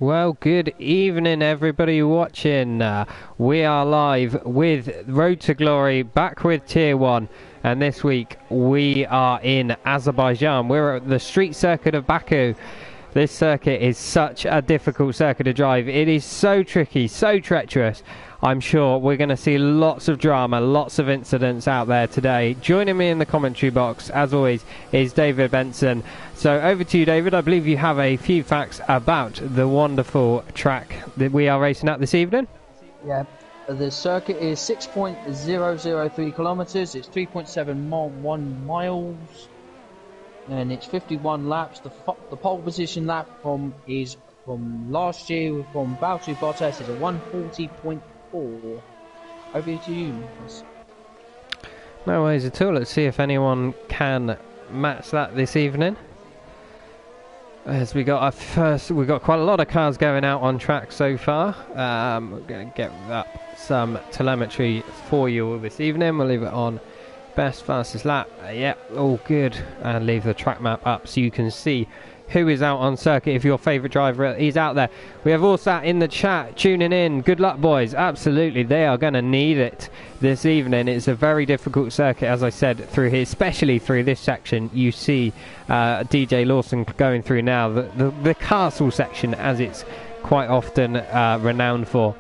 Well, good evening, everybody watching. We are live with Road to Glory, back with Tier 1. And this week, we are in Azerbaijan. We're at the street circuit of Baku. This circuit is such a difficult circuit to drive. It is so tricky, so treacherous. I'm sure we're going to see lots of drama, lots of incidents out there today. Joining me in the commentary box, as always, is David Benson. So over to you, David. I believe you have a few facts about the wonderful track that we are racing at this evening. Yeah, the circuit is 6.003 kilometers. It's 3.71 miles, and it's 51 laps. The pole position lap is from last year from Valtteri Bottas is a 140.4. Over to you, Marcus. No worries at all. Let's see if anyone can match that this evening. As we got we've got quite a lot of cars going out on track so far. We're going to get up some telemetry for you all this evening. We'll leave it on best, fastest lap. Yeah, all good. And leave the track map up so you can see who is out on circuit. If your favourite driver is out there, we have all sat in the chat tuning in. Good luck, boys. Absolutely, they are going to need it this evening. It's a very difficult circuit, as I said, through here, especially through this section. You see DJ Lawson going through now the castle section, as it's quite often renowned for.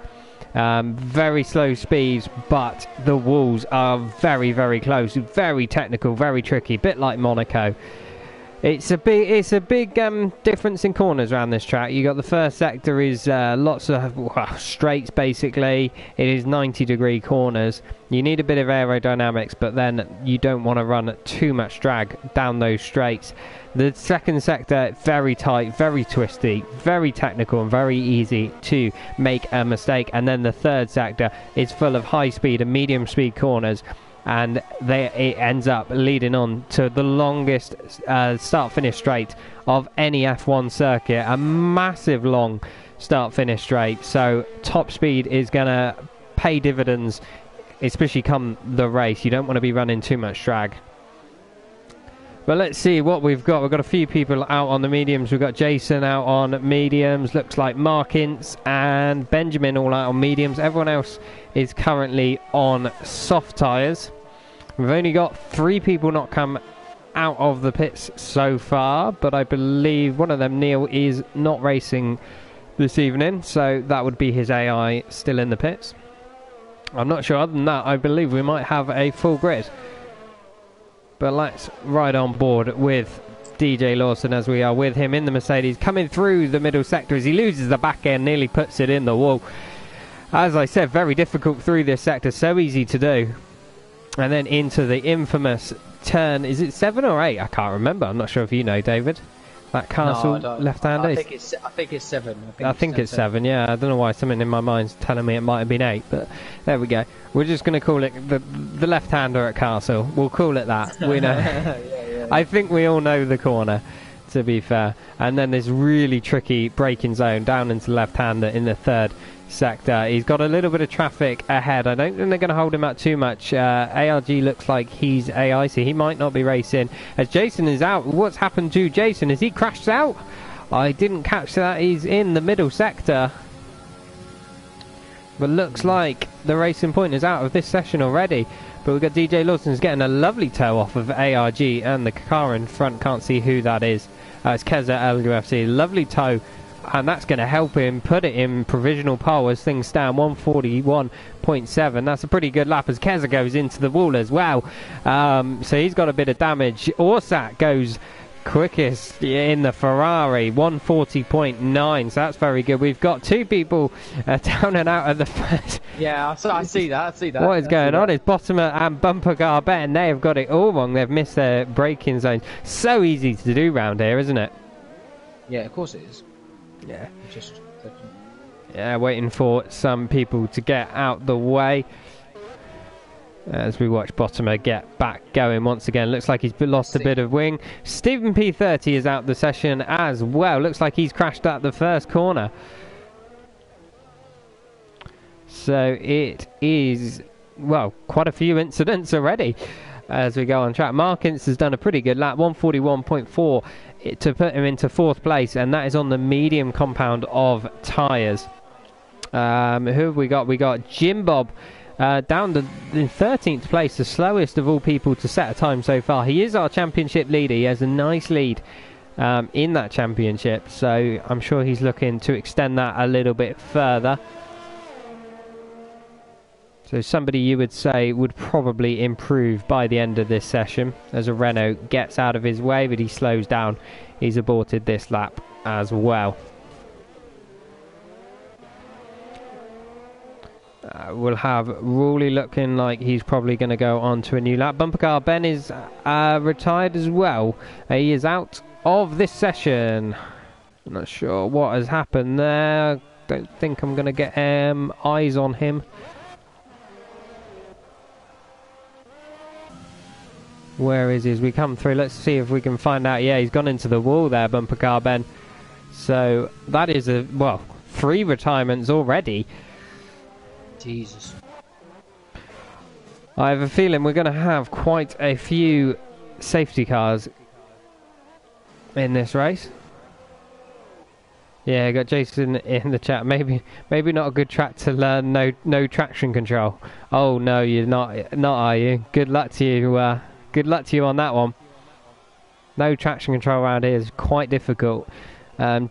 Very slow speeds, but the walls are very, very close, very technical, very tricky, bit like Monaco. It's a big difference in corners around this track. You got the first sector is lots of straights basically. It is 90-degree corners. You need a bit of aerodynamics, but then you don't want to run too much drag down those straights. The second sector, very tight, very twisty, very technical, and very easy to make a mistake. And then the third sector is full of high speed and medium speed corners. And it ends up leading on to the longest start-finish straight of any F1 circuit. A massive long start-finish straight. So top speed is going to pay dividends, especially come the race. You don't want to be running too much drag. But let's see what we've got. We've got a few people out on the mediums. We've got Jason out on mediums. Looks like Mark Ince and Benjamin all out on mediums. Everyone else is currently on soft tyres. We've only got 3 people not come out of the pits so far, but I believe one of them, Neil, is not racing this evening, so that would be his AI still in the pits. I'm not sure. Other than that, I believe we might have a full grid. But let's ride on board with DJ Lawson as we are with him in the Mercedes, coming through the middle sector as he loses the back end, nearly puts it in the wall. As I said, very difficult through this sector, so easy to do. And then into the infamous turn, is it 7 or 8? I can't remember. I'm not sure if you know, David. That castle left-hander. I think it's 7. I think it's 7, yeah. I don't know why something in my mind's telling me it might have been 8, but there we go. We're just going to call it the left-hander at Castle. We'll call it that. We know. Yeah. I think we all know the corner, to be fair. And then this really tricky braking zone down into the left-hander in the third sector. He's got a little bit of traffic ahead. I don't think they're going to hold him out too much. ARG looks like he's AI, so he might not be racing. As Jason is out, what's happened to Jason? Has he crashed out? I didn't catch that. He's in the middle sector. But looks like the Racing Point is out of this session already. But we've got DJ Lawson's getting a lovely tow off of ARG, and the car in front, can't see who that is. It's Keza LUFC. Lovely tow. And that's going to help him put it in provisional pole as things stand. 141.7. That's a pretty good lap as Keza goes into the wall as well. So he's got a bit of damage. Orsat goes quickest in the Ferrari, 140.9. So that's very good. We've got 2 people down and out of the first. Yeah, I see that. What is going on is Bottomer and Bumper Garbett, and they have got it all wrong. They've missed their braking zones. So easy to do round here, isn't it? Yeah, of course it is. Yeah. Yeah, waiting for some people to get out the way as we watch Bottomer get back going once again. Looks like he's lost a bit of wing. Stephen P30 is out the session as well. Looks like he's crashed at the first corner. So it is, well, quite a few incidents already. as we go on track. Markins has done a pretty good lap, 141.4 to put him into 4th place, and that is on the medium compound of tyres. Who have we got? We got Jim Bob down to in 13th place, the slowest of all people to set a time so far. He is our championship leader. He has a nice lead in that championship, so I'm sure he's looking to extend that a little bit further. So somebody you would say would probably improve by the end of this session as a Renault gets out of his way, but he slows down. He's aborted this lap as well. We'll have Rawley looking like he's probably going to go on to a new lap. Bumper car Ben is retired as well. He is out of this session. I'm not sure what has happened there. Don't think I'm going to get eyes on him. Where is he as we come through? Let's see if we can find out. Yeah, he's gone into the wall there, Bumper car Ben. So that is well, 3 retirements already. Jesus. I have a feeling we're going to have quite a few safety cars in this race. Yeah, got Jason in the chat. Maybe not a good track to learn. No traction control. Oh no, you're not are you? Good luck to you. Good luck to you on that one. No traction control around here is quite difficult.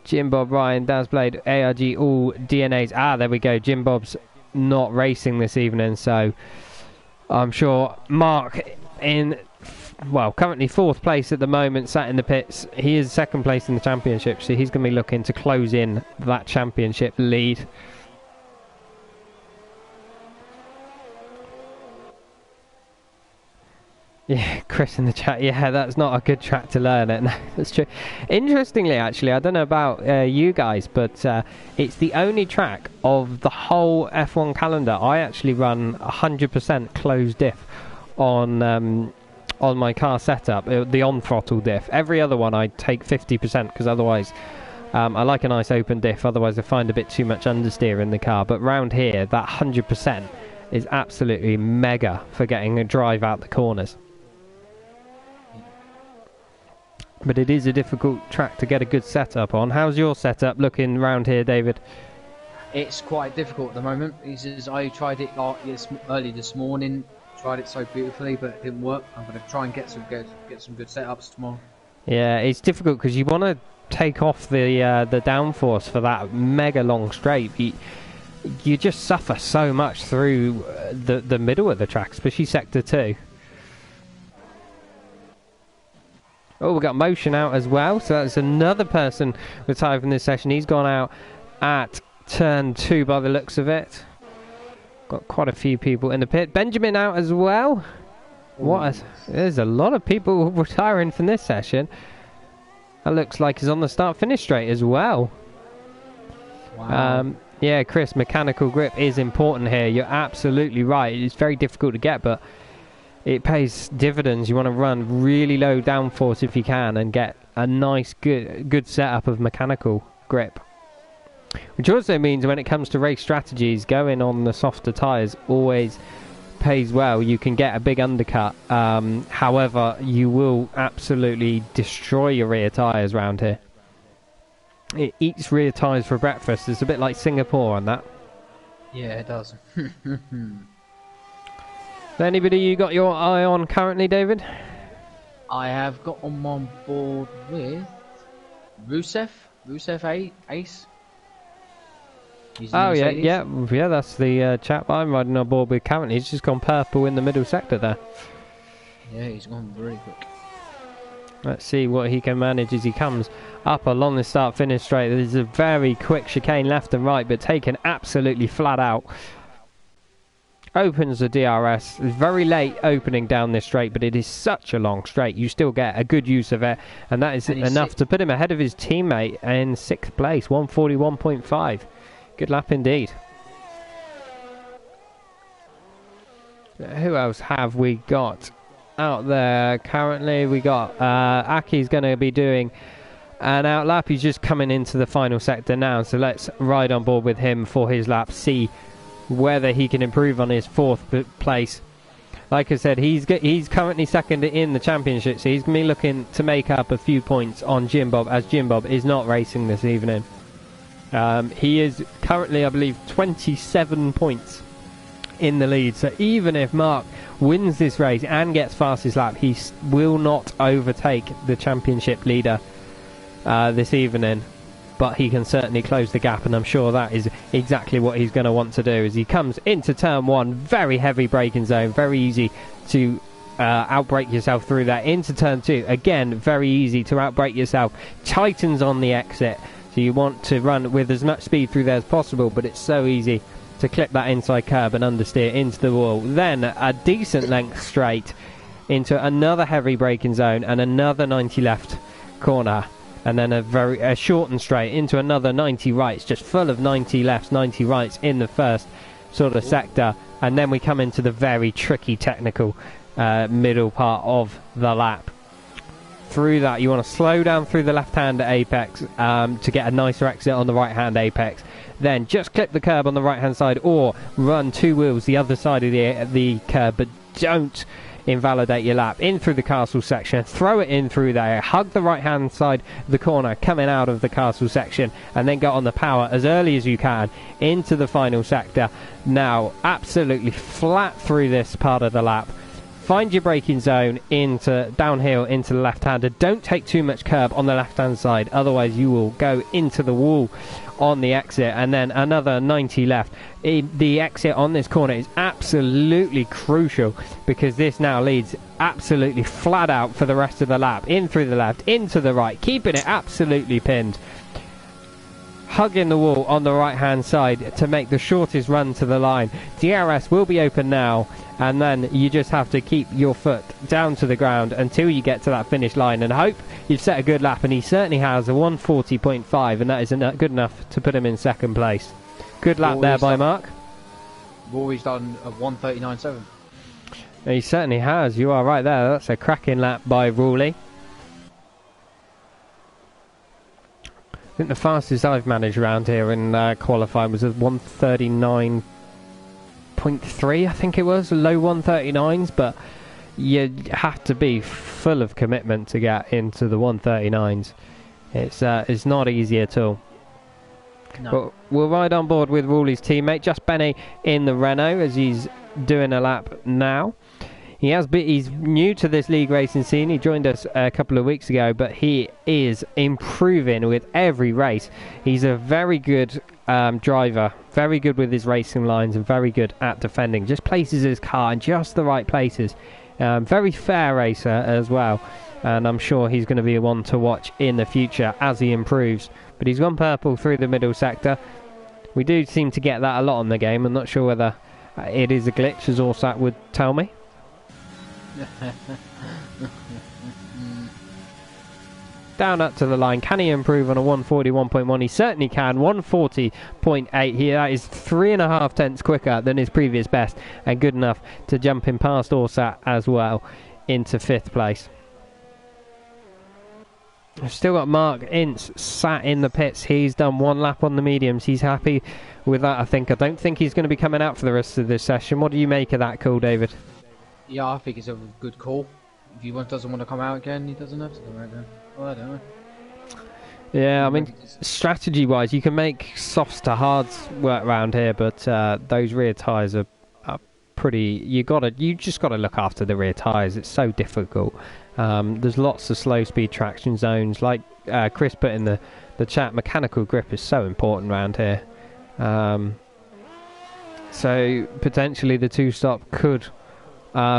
Jim Bob, Ryan, Daz Blade, ARG, all DNAs. Ah, there we go. Jim Bob's not racing this evening, so I'm sure Mark in, well, currently 4th place at the moment, sat in the pits. He is 2nd place in the championship, so he's going to be looking to close in that championship lead. Yeah, Chris in the chat. Yeah, that's not a good track to learn it. No, that's true. Interestingly, actually, I don't know about you guys, but it's the only track of the whole F1 calendar I actually run 100% closed diff on my car setup, the on-throttle diff. Every other one I take 50% because otherwise I like a nice open diff. Otherwise I find a bit too much understeer in the car. But round here, that 100% is absolutely mega for getting a drive out the corners. But it is a difficult track to get a good setup on. How's your setup looking round here, David? It's quite difficult at the moment. He says I tried it early this morning, tried it so beautifully, but it didn't work. I'm going to try and get some good setups tomorrow. Yeah, it's difficult because you want to take off the downforce for that mega long straight. You just suffer so much through the middle of the track, especially sector 2. Oh, we've got Motion out as well, so that's another person retired from this session. He's gone out at turn 2 by the looks of it. Got quite a few people in the pit. Benjamin out as well. There's a lot of people retiring from this session. That looks like he's on the start-finish straight as well. Wow. Yeah, Chris, mechanical grip is important here. You're absolutely right. It's very difficult to get, but it pays dividends. You want to run really low downforce if you can and get a nice, good setup of mechanical grip. Which also means when it comes to race strategies, going on the softer tyres always pays well. You can get a big undercut. However, you will absolutely destroy your rear tyres around here. It eats rear tyres for breakfast. It's a bit like Singapore on that. Yeah, it does. Anybody you got your eye on currently, David? I have got on board with Rusev Ace. Oh yeah, that's the chap I'm riding on board with currently. He's just gone purple in the middle sector there. Yeah, he's gone very quick. Let's see what he can manage as he comes up along the start-finish straight. There's a very quick chicane left and right, but taken absolutely flat out. Opens the DRS. It's very late opening down this straight, but it is such a long straight. You still get a good use of it, and that is enough to put him ahead of his teammate in 6th place, 141.5. Good lap indeed. Who else have we got out there currently? We got Aki's going to be doing an out lap. He's just coming into the final sector now, so let's ride on board with him for his lap, see whether he can improve on his 4th place. like I said, he's currently second in the championship, so he's going to be looking to make up a few points on Jim Bob, as Jim Bob is not racing this evening. He is currently, I believe, 27 points in the lead, so even if Mark wins this race and gets fastest lap, he will not overtake the championship leader this evening, but he can certainly close the gap, and I'm sure that is exactly what he's going to want to do as he comes into turn 1. Very heavy braking zone, very easy to outbrake yourself through that. Into turn 2, again very easy to outbrake yourself. Tightens on the exit, so you want to run with as much speed through there as possible, but it's so easy to clip that inside curb and understeer into the wall. Then a decent length straight into another heavy braking zone and another 90 left corner, and then a short and straight into another 90 rights, just full of 90 lefts, 90 rights in the first sort of sector. And then we come into the very tricky technical middle part of the lap. Through that, you want to slow down through the left-hand apex to get a nicer exit on the right-hand apex. Then just clip the curb on the right-hand side, or run 2 wheels the other side of the curb, but don't invalidate your lap. In through the castle section, throw it in through there, hug the right-hand side of the corner coming out of the castle section, and then get on the power as early as you can into the final sector. Now, absolutely flat through this part of the lap. Find your braking zone into downhill into the left-hander. Don't take too much curb on the left-hand side, otherwise you will go into the wall on the exit. And then another 90 left. The exit on this corner is absolutely crucial, because this now leads absolutely flat out for the rest of the lap. In through the left, into the right, keeping it absolutely pinned. Hugging the wall on the right hand side to make the shortest run to the line. DRS will be open now, and then you just have to keep your foot down to the ground until you get to that finish line and hope you've set a good lap. And he certainly has a 140.5, and that is good enough to put him in second place. Good lap there by Mark. Rory's done a 139.7. He certainly has, you are right there. That's a cracking lap by Rory. I think the fastest I've managed around here in qualifying was a 139.3, I think it was, low 139s, but you have to be full of commitment to get into the 139s. It's not easy at all. No. But we'll ride on board with Rory's teammate, Just Benny, in the Renault as he's doing a lap now. He's new to this league racing scene. He joined us a couple of weeks ago, but he is improving with every race. He's a very good driver, very good with his racing lines, and very good at defending. Just places his car in just the right places. Very fair racer as well, and I'm sure he's going to be one to watch in the future as he improves. But he's gone purple through the middle sector. We do seem to get that a lot in the game. I'm not sure whether it is a glitch, as Orsat would tell me. Down up to the line. Can he improve on a 141.1? He certainly can. 140.8 here. That is 3.5 tenths quicker than his previous best, and good enough to jump in past Orsat as well into 5th place. We've still got Mark Ince sat in the pits. He's done 1 lap on the mediums. He's happy with that, I think. I don't think he's going to be coming out for the rest of this session. What do you make of that call, David? Yeah, I think it's a good call. If he doesn't want to come out again, he doesn't have to come out again. Well, I don't know. Yeah, I mean, strategy-wise, you can make softs to hards work around here, but those rear tyres are pretty. You just got to look after the rear tyres. It's so difficult. There's lots of slow-speed traction zones, like Chris put in the chat. Mechanical grip is so important around here. So potentially the 2-stop could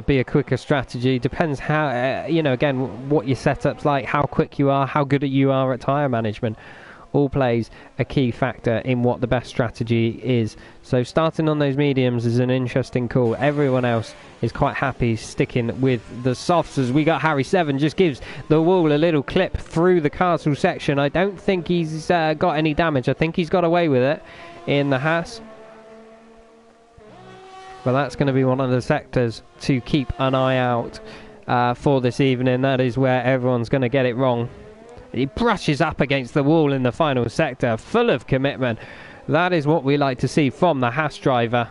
be a quicker strategy. Depends how, again, what your setup's like, how quick you are, how good you are at tyre management. All plays a key factor in what the best strategy is. So starting on those mediums is an interesting call. Everyone else is quite happy sticking with the softs, as we got Harry 7 just gives the wall a little clip through the castle section. I don't think he's got any damage. I think he's got away with it in the Haas. But that's going to be one of the sectors to keep an eye out for this evening. That is where everyone's going to get it wrong. He brushes up against the wall in the final sector, full of commitment. That is what we like to see from the Haas driver.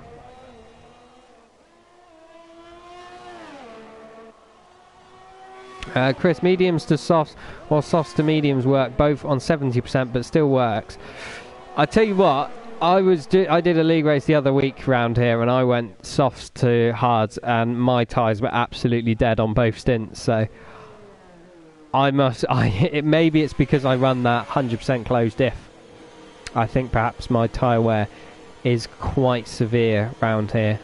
Chris, mediums to softs or softs to mediums work both on 70%, but still works. I tell you what, I did a league race the other week round here, and I went softs to hards, and my tyres were absolutely dead on both stints. So maybe it's because I run that 100% closed diff. I think perhaps my tyre wear is quite severe round here.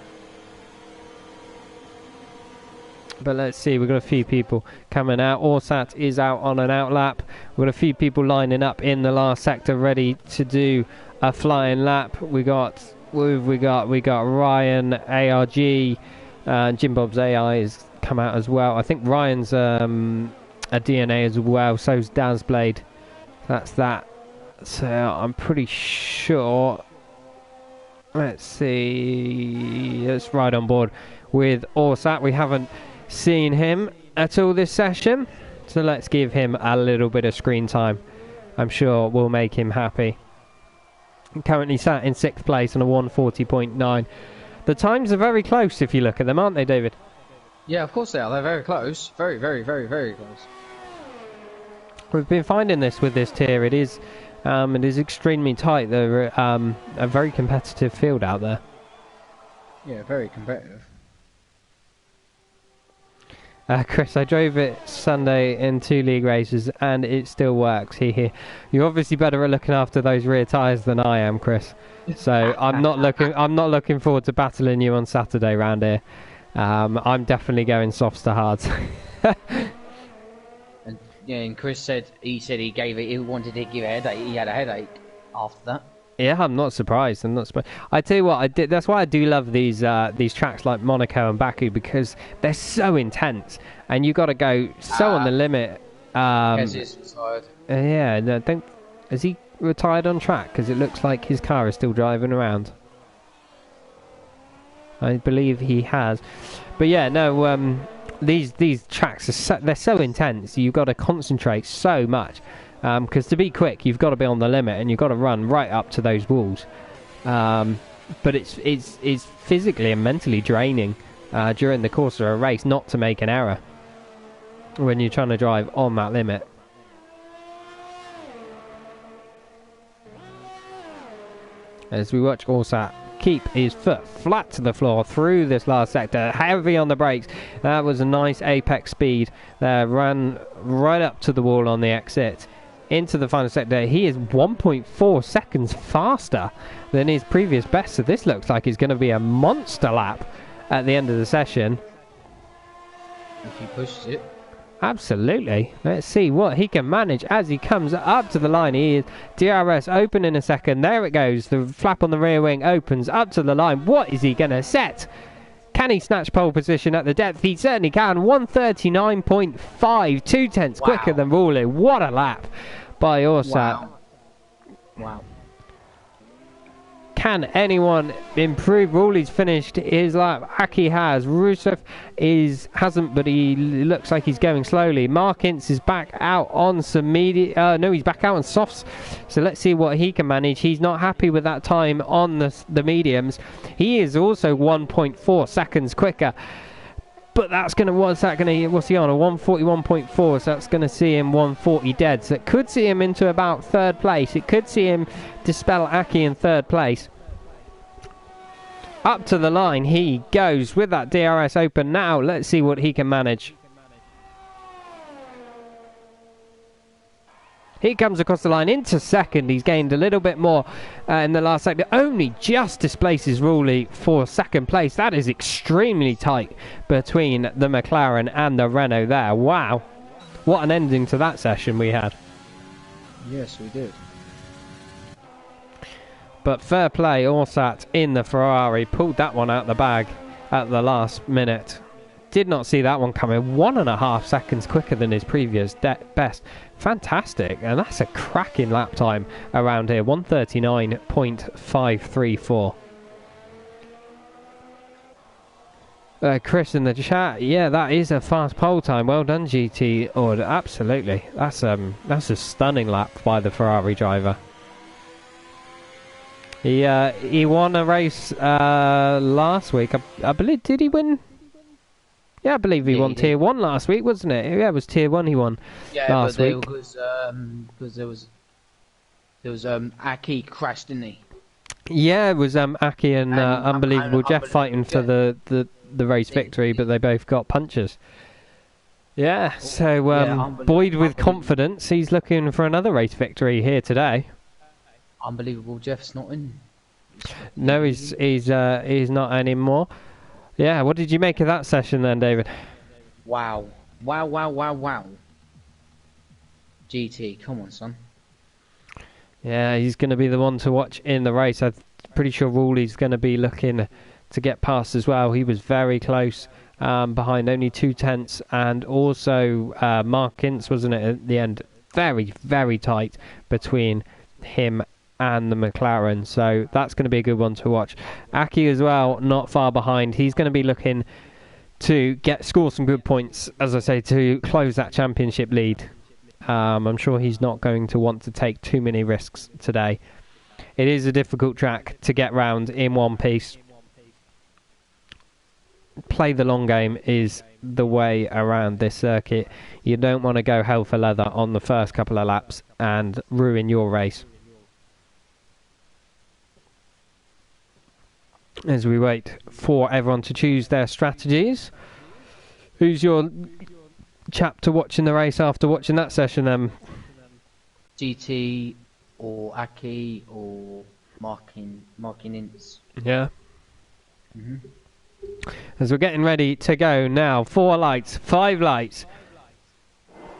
But let's see, we've got a few people coming out. Orsat is out on an out lap. We've got a few people lining up in the last sector ready to do a flying lap. We got Ryan, ARG, Jim Bob's AI has come out as well. I think Ryan's a DNA as well, so's Dazblade. That's that. So I'm pretty sure. Let's see. Let's ride on board with Orsat. We haven't seen him at all this session, so let's give him a little bit of screen time. I'm sure we'll make him happy. Currently sat in 6th place on a 140.9. The times are very close if you look at them, aren't they, David? Yeah, of course they are. They're very close. Very, very, very, very close. We've been finding this with this tier. It is extremely tight. They're a very competitive field out there. Yeah, very competitive. Chris, I drove it Sunday in 2 league races and it still works. You're obviously better at looking after those rear tyres than I am, Chris. So I'm not looking forward to battling you on Saturday round here. I'm definitely going softs to hards. And Chris said he wanted to give a headache. He had a headache after that. Yeah, I'm not surprised. I tell you what, that's why I do love these tracks like Monaco and Baku, because they're so intense and you got to go so on the limit. Kez is retired. Yeah, no, is he retired on track? Because it looks like his car is still driving around. I believe he has, but yeah, no. These tracks they're so intense. You've got to concentrate so much. Because to be quick, you've got to be on the limit and you've got to run right up to those walls. But it's physically and mentally draining during the course of a race not to make an error when you're trying to drive on that limit. As we watch Orsat keep his foot flat to the floor through this last sector, heavy on the brakes. That was a nice apex speed there, ran right up to the wall on the exit into the final sector. He is 1.4 seconds faster than his previous best, so this looks like it's going to be a monster lap at the end of the session. If he pushes it. Absolutely. Let's see what he can manage as he comes up to the line. He is DRS open in a second. There it goes. The flap on the rear wing opens up to the line. What is he going to set? Can he snatch pole position at the depth? He certainly can. 139.5, 2/10 quicker than Ruley. What a lap by Orsat. Wow. Can anyone improve? Ruley's finished his lap. Aki has. Rusev hasn't, but he looks like he's going slowly. Mark Ince is back out on some no, he's back out on softs. So let's see what he can manage. He's not happy with that time on the mediums. He is also 1.4 seconds quicker. But what's he on? A 141.4, so that's going to see him 140 dead. So it could see him into about 3rd place. It could see him dispel Aki in 3rd place. Up to the line he goes with that DRS open now. Let's see what he can manage. He comes across the line into 2nd. He's gained a little bit more in the last sector. Only just displaces Ruley for 2nd place. That is extremely tight between the McLaren and the Renault there. Wow. What an ending to that session we had. Yes, we did. But fair play, Orsat in the Ferrari. Pulled that one out the bag at the last minute. Did not see that one coming. 1.5 seconds quicker than his previous best. Fantastic. And that's a cracking lap time around here. 139.534. Chris in the chat, yeah, that is a fast pole time. Well done, GT Order. Absolutely. That's a stunning lap by the Ferrari driver. He won a race last week. I believe, did he win? Yeah, I believe he won Tier 1 last week, wasn't it? Yeah, it was Tier 1 he won last week. Because there was Aki crashed, didn't he? Yeah, it was Aki and Unbelievable Jeff fighting for the race victory, but they both got punches. Yeah, so buoyed with confidence, he's looking for another race victory here today. Unbelievable Jeff's not in. No, he's not anymore. Yeah, what did you make of that session then, David? Wow. GT, come on, son. Yeah, he's going to be the one to watch in the race. I'm pretty sure Rawley's going to be looking to get past as well. He was very close, behind only 2/10, and also Mark Ince, wasn't it, at the end? Very, very tight between him and the McLaren, so that's going to be a good one to watch. Aki as well, not far behind. He's going to be looking to score some good points, as I say, to close that championship lead. I'm sure he's not going to want to take too many risks today. It is a difficult track to get round in one piece. Play the long game is the way around this circuit. You don't want to go hell for leather on the first couple of laps and ruin your race. As we wait for everyone to choose their strategies. Who's your chap to watch in the race after watching that session then? GT or Aki or Markin Ince. Yeah. As we're getting ready to go now, 4 lights, 5 lights.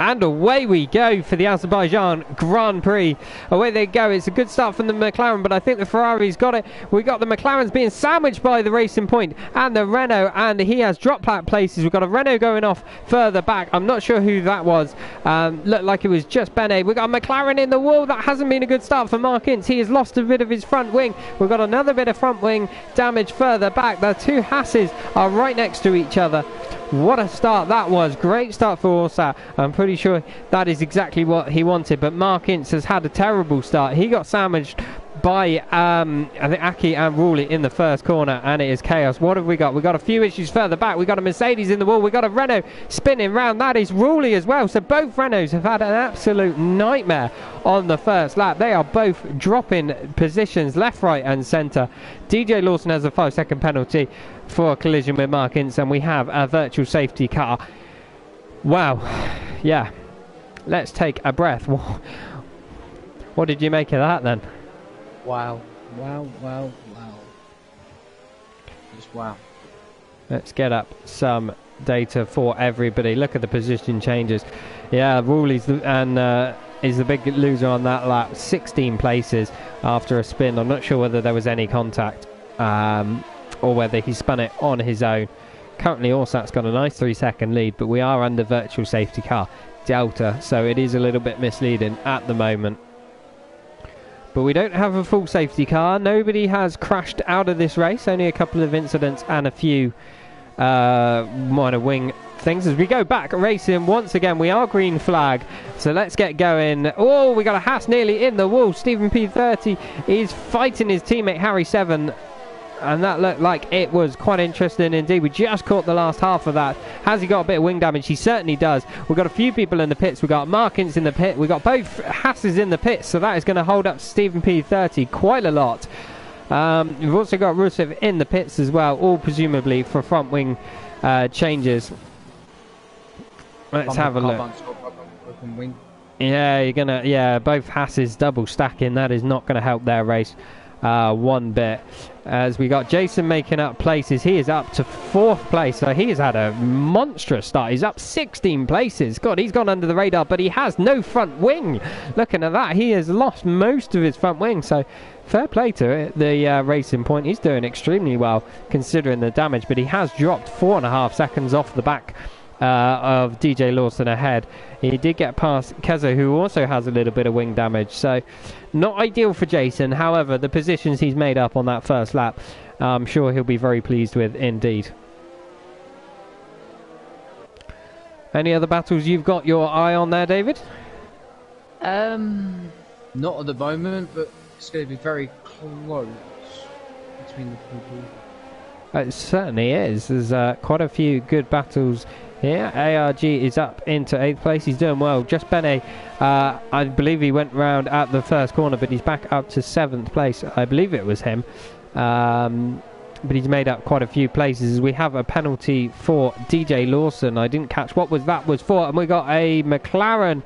And away we go for the Azerbaijan Grand Prix. Away they go. It's a good start from the McLaren, but I think the Ferrari's got it. We got the McLarens being sandwiched by the Racing Point and the Renault, and he has drop lap places. We've got a Renault going off further back. I'm not sure who that was. Looked like it was just Benet. We've got a McLaren in the wall. That hasn't been a good start for Mark Ince. He has lost a bit of his front wing. We've got another bit of front wing damage further back. The two Hasses are right next to each other. What a start that was. Great start for Orsat. I'm pretty sure that is exactly what he wanted, but Mark Ince has had a terrible start. He got sandwiched by I think Aki and Rawley in the first corner, and it is chaos. What have we got? We've got a few issues further back. We've got a Mercedes in the wall. We've got a Renault spinning round. That is Rawley as well. So both Renaults have had an absolute nightmare on the first lap. They are both dropping positions left, right and centre. DJ Lawson has a 5-second penalty for a collision with Mark Ince, and we have a virtual safety car. Wow. Yeah. Let's take a breath. What did you make of that then? Wow. Just wow. Let's get up some data for everybody. Look at the position changes. Yeah, Rawley's is the big loser on that lap. 16 places after a spin. I'm not sure whether there was any contact or whether he spun it on his own. Currently Orsat's got a nice 3-second lead, but we are under virtual safety car Delta, so it is a little bit misleading at the moment. But we don't have a full safety car. Nobody has crashed out of this race. Only a couple of incidents and a few minor wing things. As we go back racing once again, we are green flag. So let's get going. Oh, we got a Haas nearly in the wall. Stephen P30 is fighting his teammate Harry 7. And that looked like it was quite interesting indeed. We just caught the last half of that. Has he got a bit of wing damage? He certainly does. We've got a few people in the pits. We've got Mark Ince in the pit. We've got both Hasses in the pits. So that is going to hold up Stephen P30 quite a lot. We've also got Rusev in the pits as well, all presumably for front wing changes. Let's have a look. Yeah, you're going to... Yeah, both Hasses double stacking. That is not going to help their race one bit. As we got Jason making up places, he is up to 4th place, so he has had a monstrous start. He's up 16 places. God, he's gone under the radar, but he has no front wing. Looking at that, he has lost most of his front wing, so fair play to it. The Racing Point, he's doing extremely well considering the damage, but he has dropped 4.5 seconds off the back of DJ Lawson ahead. He did get past Keza, who also has a little bit of wing damage, so not ideal for Jason. However, the positions he's made up on that first lap, I'm sure he'll be very pleased with indeed. Any other battles you've got your eye on there, David? Not at the moment, but it's going to be very close between the people. It certainly is. There's quite a few good battles here. ARG is up into 8th place. He's doing well. Just Bene, I believe he went round at the first corner, but he's back up to 7th place. I believe it was him. But he's made up quite a few places. We have a penalty for DJ Lawson. I didn't catch what that was for. And we got a McLaren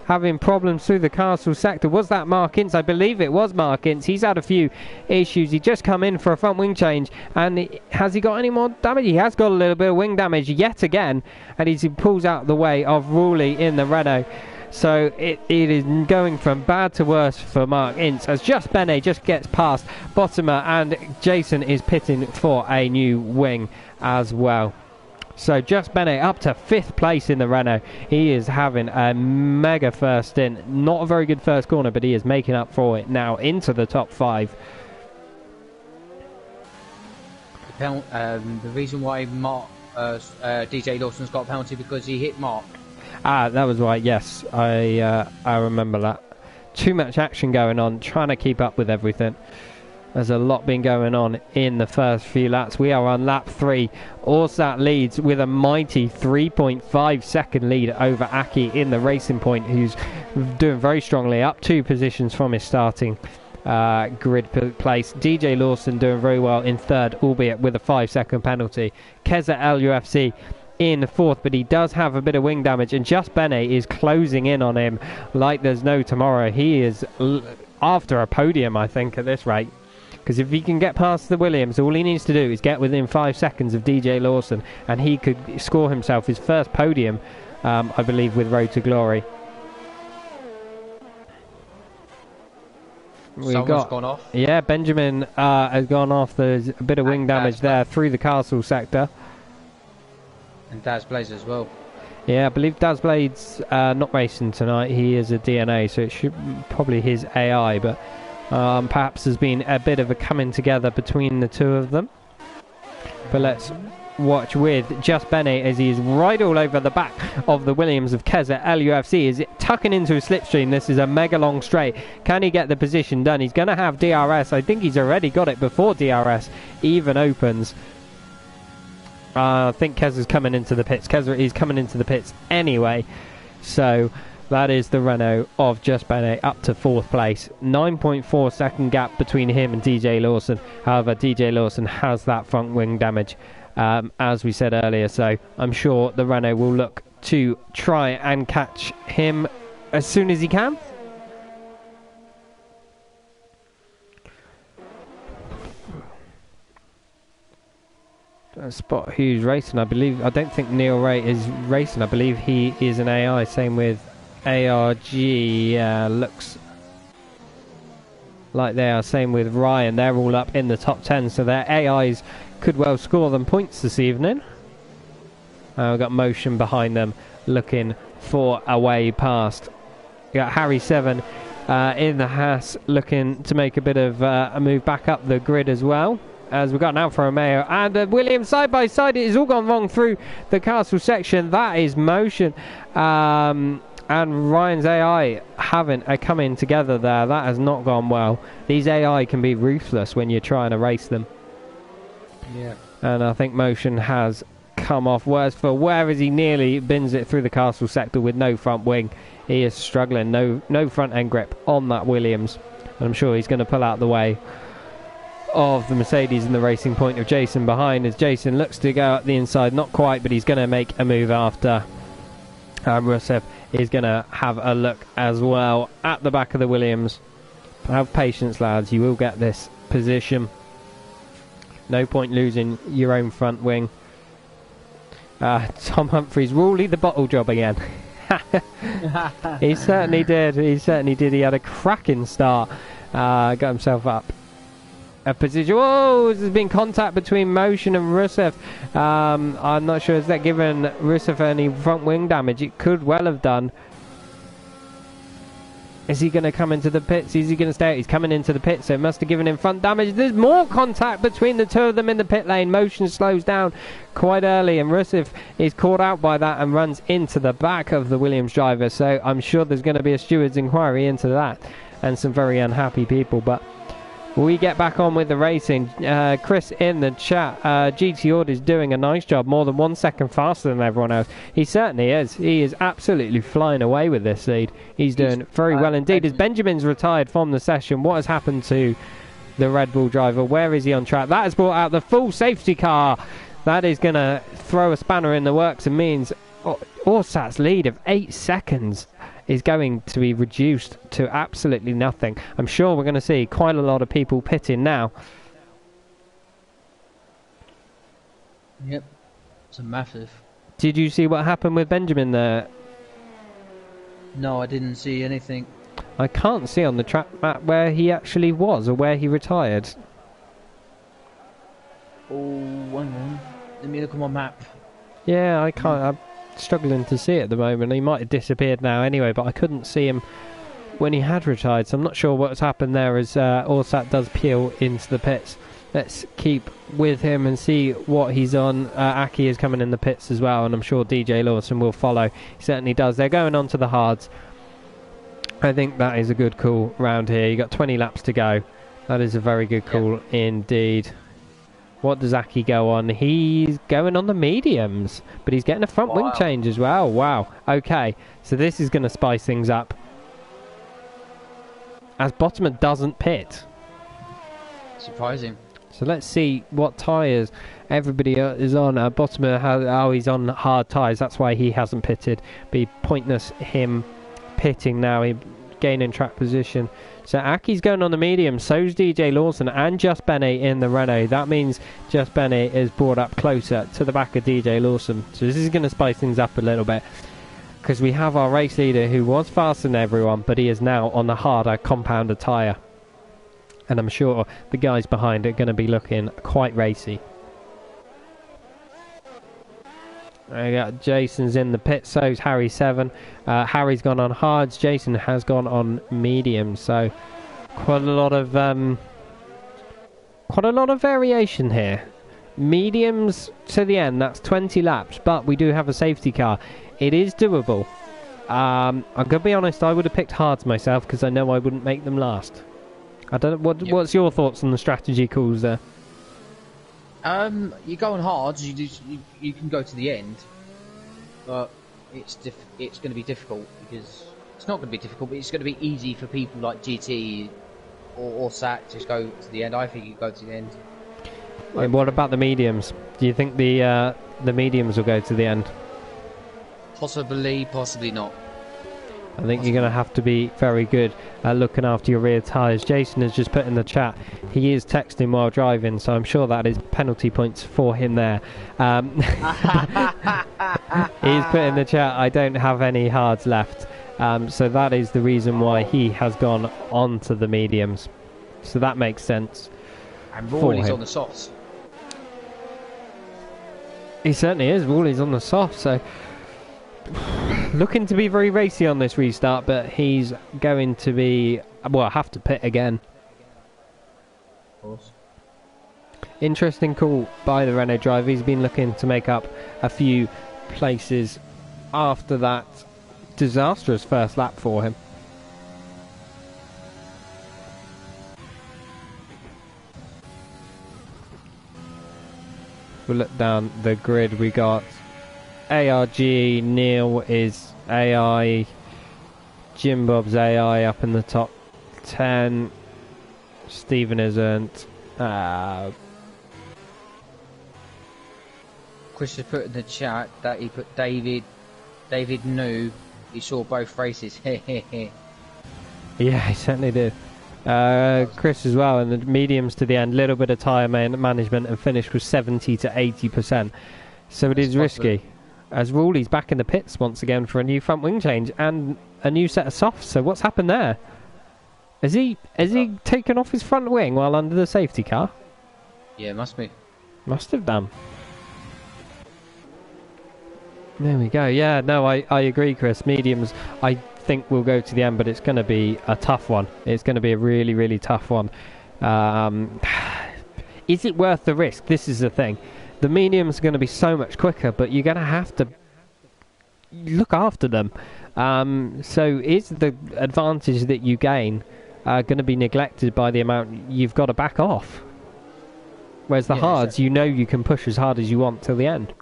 having problems through the castle sector. Was that Mark Ince? I believe it was Mark Ince. He's had a few issues. He just come in for a front wing change, and has he got any more damage? He has got a little bit of wing damage yet again, and he pulls out the way of Ruley in the Renault. So it is going from bad to worse for Mark Ince as Just Bene just gets past Bottomer, and Jason is pitting for a new wing as well. So Just Bene up to 5th place in the Renault. He is having a mega first stint. Not a very good first corner, but he is making up for it now into the top 5. The reason why DJ Lawson's got a penalty because he hit Mark. That was right, yes. I remember that. Too much action going on, trying to keep up with everything. There's a lot been going on in the first few laps. We are on lap 3. Orsat leads with a mighty 3.5 second lead over Aki in the Racing Point, who's doing very strongly, up 2 positions from his starting grid place. DJ Lawson doing very well in 3rd, albeit with a 5-second penalty. Keza LUFC in 4th, but he does have a bit of wing damage, and Just Bene is closing in on him like there's no tomorrow. He is after a podium, I think, at this rate. Because if he can get past the Williams, all he needs to do is get within 5 seconds of DJ Lawson, and he could score himself his first podium, I believe, with Road to Glory. Someone's gone off. Yeah, Benjamin has gone off. There's a bit of wing damage there through the castle sector. And Daz Blades as well. Yeah, I believe Daz Blades not racing tonight. He is a DNA, so it should probably his AI, but perhaps there's been a bit of a coming together between the two of them. But let's watch with Just Bene as he is right all over the back of the Williams of Keza LUFC. Is it tucking into a slipstream? This is a mega long straight. Can he get the position done? He's going to have DRS. I think he's already got it before DRS even opens. I think Keza's coming into the pits. Keza is coming into the pits anyway. So that is the Renault of Just Bene up to 4th place. 9.4 second gap between him and DJ Lawson. However, DJ Lawson has that front wing damage, as we said earlier. So I'm sure the Renault will look to try and catch him as soon as he can. Spot who's racing. I don't think Neil Ray is racing. I believe he is an AI. Same with ARG. Looks like they are. Same with Ryan. They're all up in the top 10, so their AIs could well score them points this evening. We've got Motion behind them looking for a way past. We got Harry 7 in the Haas looking to make a bit of a move back up the grid as well. As we've got an Alfa Romeo and Williams side by side. It has all gone wrong through the castle section. That is Motion and Ryan's AI having a coming together there. That has not gone well. These AI can be ruthless when you're trying to race them. Yeah. And I think Motion has come off worse for where as he nearly bins it through the castle sector with no front wing. He is struggling. No front end grip on that Williams. And I'm sure he's going to pull out the way of the Mercedes in the Racing Point of Jason behind, as Jason looks to go out the inside. Not quite, but he's going to make a move after. Rusev is going to have a look as well at the back of the Williams. Have patience, lads. You will get this position. No point losing your own front wing. Tom Humphries will lead the bottle job again. He certainly did. He had a cracking start. Got himself up a position. Whoa, there's been contact between Motion and Rusev. I'm not sure, is that given Rusev any front wing damage? It could well have done. Is he going to come into the pits? Is he going to stay out? He's coming into the pits, so it must have given him front damage. There's more contact between the two of them in the pit lane. Motion slows down quite early, and Rusev is caught out by that and runs into the back of the Williams driver. So I'm sure there's going to be a steward's inquiry into that and some very unhappy people. But We get back on with the racing. Chris in the chat, GT Ord is doing a nice job, more than 1 second faster than everyone else. He certainly is. He is absolutely flying away with this lead. He's doing very well indeed. As Benjamin's retired from the session, what has happened to the Red Bull driver? Where is he on track? That has brought out the full safety car. That is going to throw a spanner in the works and means Orsat's lead of 8 seconds is going to be reduced to absolutely nothing. I'm sure we're going to see quite a lot of people pitting now. Yep, it's a massive. Did you see what happened with Benjamin there? No, I didn't see anything. I can't see on the track map where he actually was or where he retired. Oh, hang on. Let me look at my map. Yeah, I can't. I'm struggling to see it at the moment. He might have disappeared now anyway, but I couldn't see him when he had retired, so I'm not sure what's happened there as Orsat does peel into the pits. Let's keep with him and see what he's on. Aki is coming in the pits as well, and I'm sure DJ Lawson will follow. He certainly does. They're going on to the hards. I think that is a good call round here. You got 20 laps to go. That is a very good call indeed. What does Aki go on? He's going on the mediums, but he's getting a front wing change as well. Wow. Okay, so this is going to spice things up. As Bottomer doesn't pit. Surprising. So let's see what tyres everybody is on. Bottomer, he's on hard tyres. That's why he hasn't pitted. Be pointless him pitting now. He gaining track position. So Aki's going on the medium, so's DJ Lawson and Just Bene in the Renault. That means Just Bene is brought up closer to the back of DJ Lawson. So this is going to spice things up a little bit, because we have our race leader who was faster than everyone, but he is now on the harder compounder tyre. And I'm sure the guys behind are going to be looking quite racy. I got Jason's in the pit, so's Harry 7. Harry's gone on hards, Jason has gone on medium, so quite a lot of variation here. Mediums to the end, that's 20 laps, but we do have a safety car. It is doable. I'm gonna be honest, I would have picked hards myself because I know I wouldn't make them last. I don't know what's your thoughts on the strategy calls there? You go on hard, you can go to the end, but it's going to be difficult, because it's not going to be difficult, but it's going to be easy for people like GT or SAT to just go to the end. I think you go to the end. And what about the mediums? Do you think the mediums will go to the end? Possibly, possibly not. I think you're going to have to be very good at looking after your rear tyres. Jason has just put in the chat, he is texting while driving, so I'm sure that is penalty points for him there. He's put in the chat, I don't have any hards left. So that is the reason why he has gone on to the mediums. So that makes sense. And Rawley's on the softs. He certainly is. Rawley's on the soft, so looking to be very racy on this restart, but he's going to be, well, have to pit again. Of course. Interesting call by the Renault driver. He's been looking to make up a few places after that disastrous first lap for him. We'll look down the grid. We got ARG, Neil is AI, Jim Bob's AI up in the top 10, Stephen isn't. Chris has put in the chat that he put David knew he saw both races. Yeah, he certainly did. Chris as well, and the mediums to the end, little bit of tyre management, and finish was 70 to 80%. So it is risky. As Rawley's back in the pits once again for a new front wing change and a new set of softs. So what's happened there? Has he taken off his front wing while under the safety car? Yeah, must be. Must have done. There we go. Yeah, no, I agree, Chris. Mediums, I think will go to the end, but it's going to be a tough one. It's going to be a really, really tough one. Is it worth the risk? This is the thing. The mediums are going to be so much quicker, but you're going to have to look after them. So is the advantage that you gain going to be neglected by the amount you've got to back off. Whereas the hards, exactly. you know you can push as hard as you want till the end.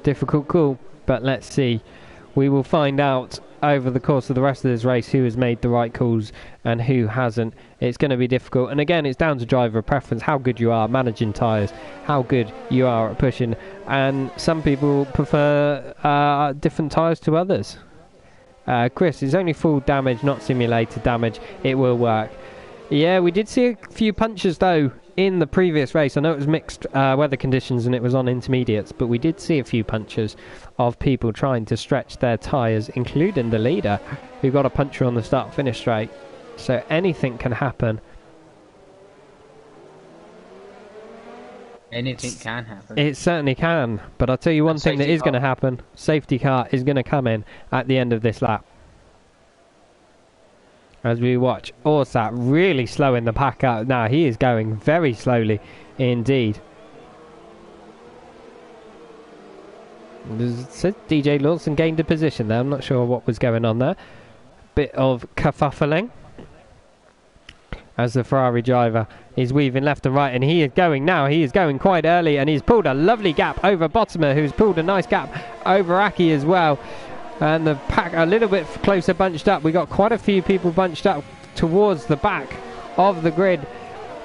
Difficult call, but let's see. We will find out over the course of the rest of this race who has made the right calls and who hasn't. It's going to be difficult, and again, it's down to driver preference, how good you are managing tyres, how good you are at pushing, and some people prefer different tyres to others. Chris, it's only full damage, not simulated damage. It will work. Yeah, we did see a few punches though in the previous race. I know it was mixed weather conditions and it was on intermediates, but we did see a few punches of people trying to stretch their tyres, including the leader, who got a puncture on the start-finish straight. So anything can happen. Anything can happen. It certainly can, but I'll tell you one thing that is going to happen. Safety car is going to come in at the end of this lap. As we watch Orsat really slowing the pack out. Now he is going very slowly indeed. Said DJ Lawson gained a position there. I'm not sure what was going on there. Bit of kerfuffling as the Ferrari driver is weaving left and right, and he is going now. He is going quite early, and he's pulled a lovely gap over Bottomer, who's pulled a nice gap over Aki as well. And the pack a little bit closer bunched up. We got quite a few people bunched up towards the back of the grid.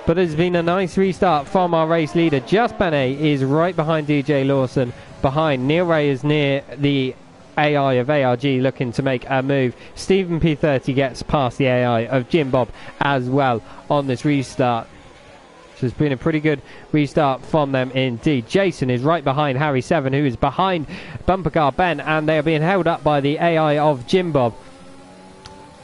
But there's been a nice restart from our race leader. Just Benet is right behind DJ Lawson. Behind Neil Ray is near the AI of ARG looking to make a move. Stephen P30 gets past the AI of Jim Bob as well on this restart. So it's been a pretty good restart from them indeed. Jason is right behind Harry 7, who is behind Bumper Car Ben, and they are being held up by the AI of Jim Bob,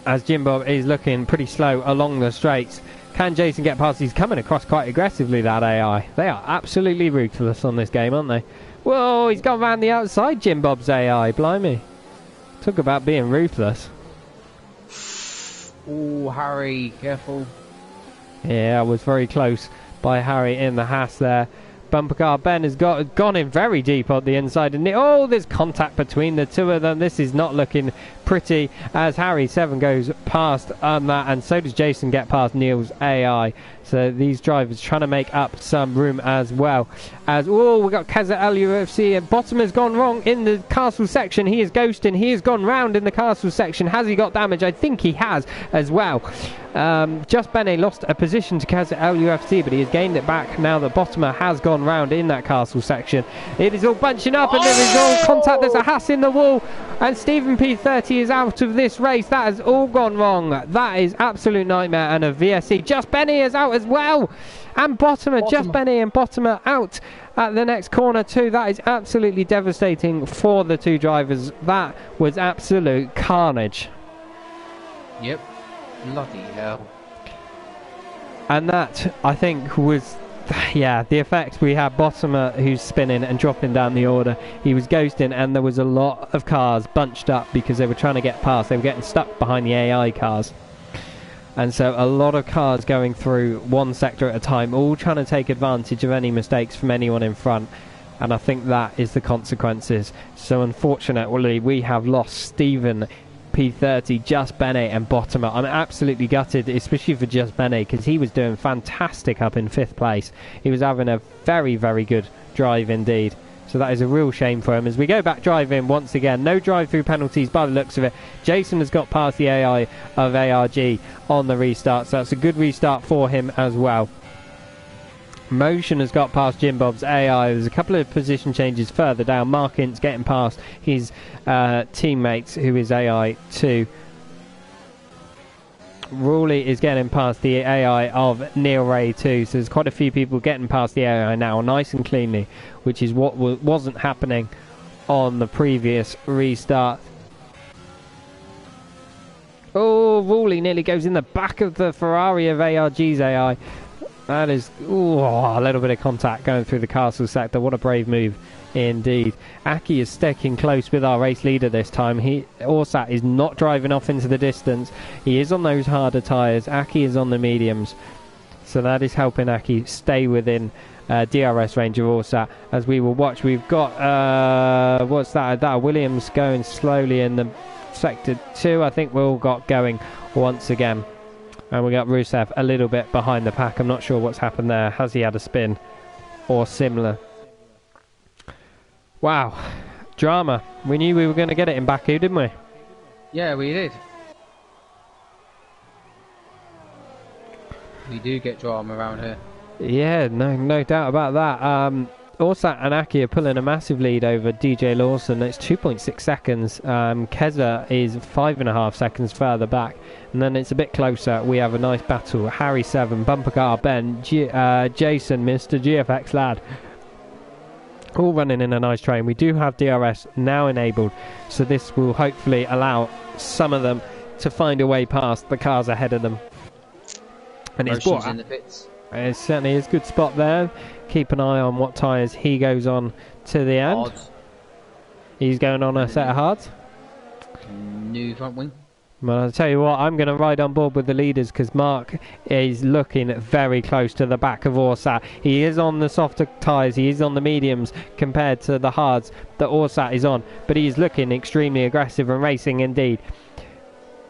as Jim Bob is looking pretty slow along the straights. Can Jason get past? He's coming across quite aggressively, that AI. They are absolutely ruthless on this game, aren't they? Whoa, he's gone round the outside, Jim Bob's AI. Blimey. Talk about being ruthless. Oh, Harry, careful. Yeah, I was very close by Harry in the Haas there. Bumper Car Ben has gone in very deep on the inside, and oh, there's contact between the two of them. This is not looking pretty as Harry 7 goes past on that, and so does Jason get past Neil's AI. So these drivers trying to make up some room as well. As oh, we got Kazza LUFC, and Bottom has gone wrong in the castle section. He is ghosting. He has gone round in the castle section. Has he got damage? I think he has as well. Just Benet lost a position to Kazza LUFC, but he has gained it back now that Bottomer has gone round in that castle section. It is all bunching up, and there is all contact. There's a Haas in the wall, and Stephen P30 is out of this race. That has all gone wrong. That is absolute nightmare. And a VSC. Just Benet is out as well, and Bottomer. Just Benet and Bottomer out at the next corner too. That is absolutely devastating for the two drivers. That was absolute carnage. Yep. Bloody hell. And that, I think, was, yeah, the effect. We had Bottomer who's spinning and dropping down the order. He was ghosting, and there was a lot of cars bunched up because they were trying to get past. They were getting stuck behind the AI cars. And so a lot of cars going through one sector at a time, all trying to take advantage of any mistakes from anyone in front. And I think that is the consequences. So unfortunately, we have lost Stephen P30, Just Benet and Bottomer. I'm absolutely gutted, especially for Just Benet, because he was doing fantastic up in 5th place. He was having a very, very good drive indeed. So that is a real shame for him. As we go back driving once again, no drive-through penalties by the looks of it. Jason has got past the AI of ARG on the restart, so that's a good restart for him as well. Motion has got past Jim Bob's AI. There's a couple of position changes further down. Markins getting past his teammates, who is AI 2. Rawley is getting past the AI of Neil Ray 2. So there's quite a few people getting past the AI now, nice and cleanly, which is what wasn't happening on the previous restart. Oh, Rawley nearly goes in the back of the Ferrari of ARG's AI. That is a little bit of contact going through the castle sector. What a brave move indeed. Aki is sticking close with our race leader this time. Orsat is not driving off into the distance. He is on those harder tyres. Aki is on the mediums. So that is helping Aki stay within DRS range of Orsat. As we will watch, we've got, what's that? Williams going slowly in the Sector 2, I think we all got going once again. And we got Rusev a little bit behind the pack. I'm not sure what's happened there. Has he had a spin or similar? Wow. Drama. We knew we were going to get it in Baku, didn't we? Yeah, we did. We do get drama around here. Yeah, no doubt about that. Orsat and Aki are pulling a massive lead over DJ Lawson. It's 2.6 seconds. Keza is 5.5 seconds further back. And then it's a bit closer. We have a nice battle. Harry 7, Bumper Car, Ben, Jason, Mr. GFX Lad. All running in a nice train. We do have DRS now enabled. So this will hopefully allow some of them to find a way past the cars ahead of them. And it's in the pits. It certainly is a good spot there. Keep an eye on what tyres he goes on to the end. Hards. He's going on a set of hards. New front wing. Well, I'll tell you what, I'm going to ride on board with the leaders because Mark is looking very close to the back of Orsat. He is on the softer tyres, he is on the mediums compared to the hards that Orsat is on. But he's looking extremely aggressive and racing indeed.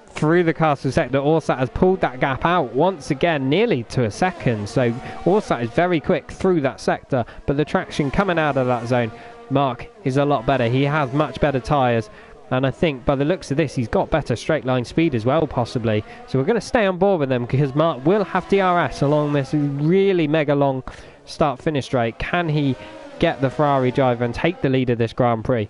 Through the castle sector, Orsat has pulled that gap out once again, nearly to a second. So Orsat is very quick through that sector, but the traction coming out of that zone, Mark is a lot better. He has much better tyres, and I think by the looks of this, he's got better straight line speed as well, possibly. So we're going to stay on board with them because Mark will have DRS along this really mega long start-finish straight. Can he get the Ferrari driver and take the lead of this Grand Prix?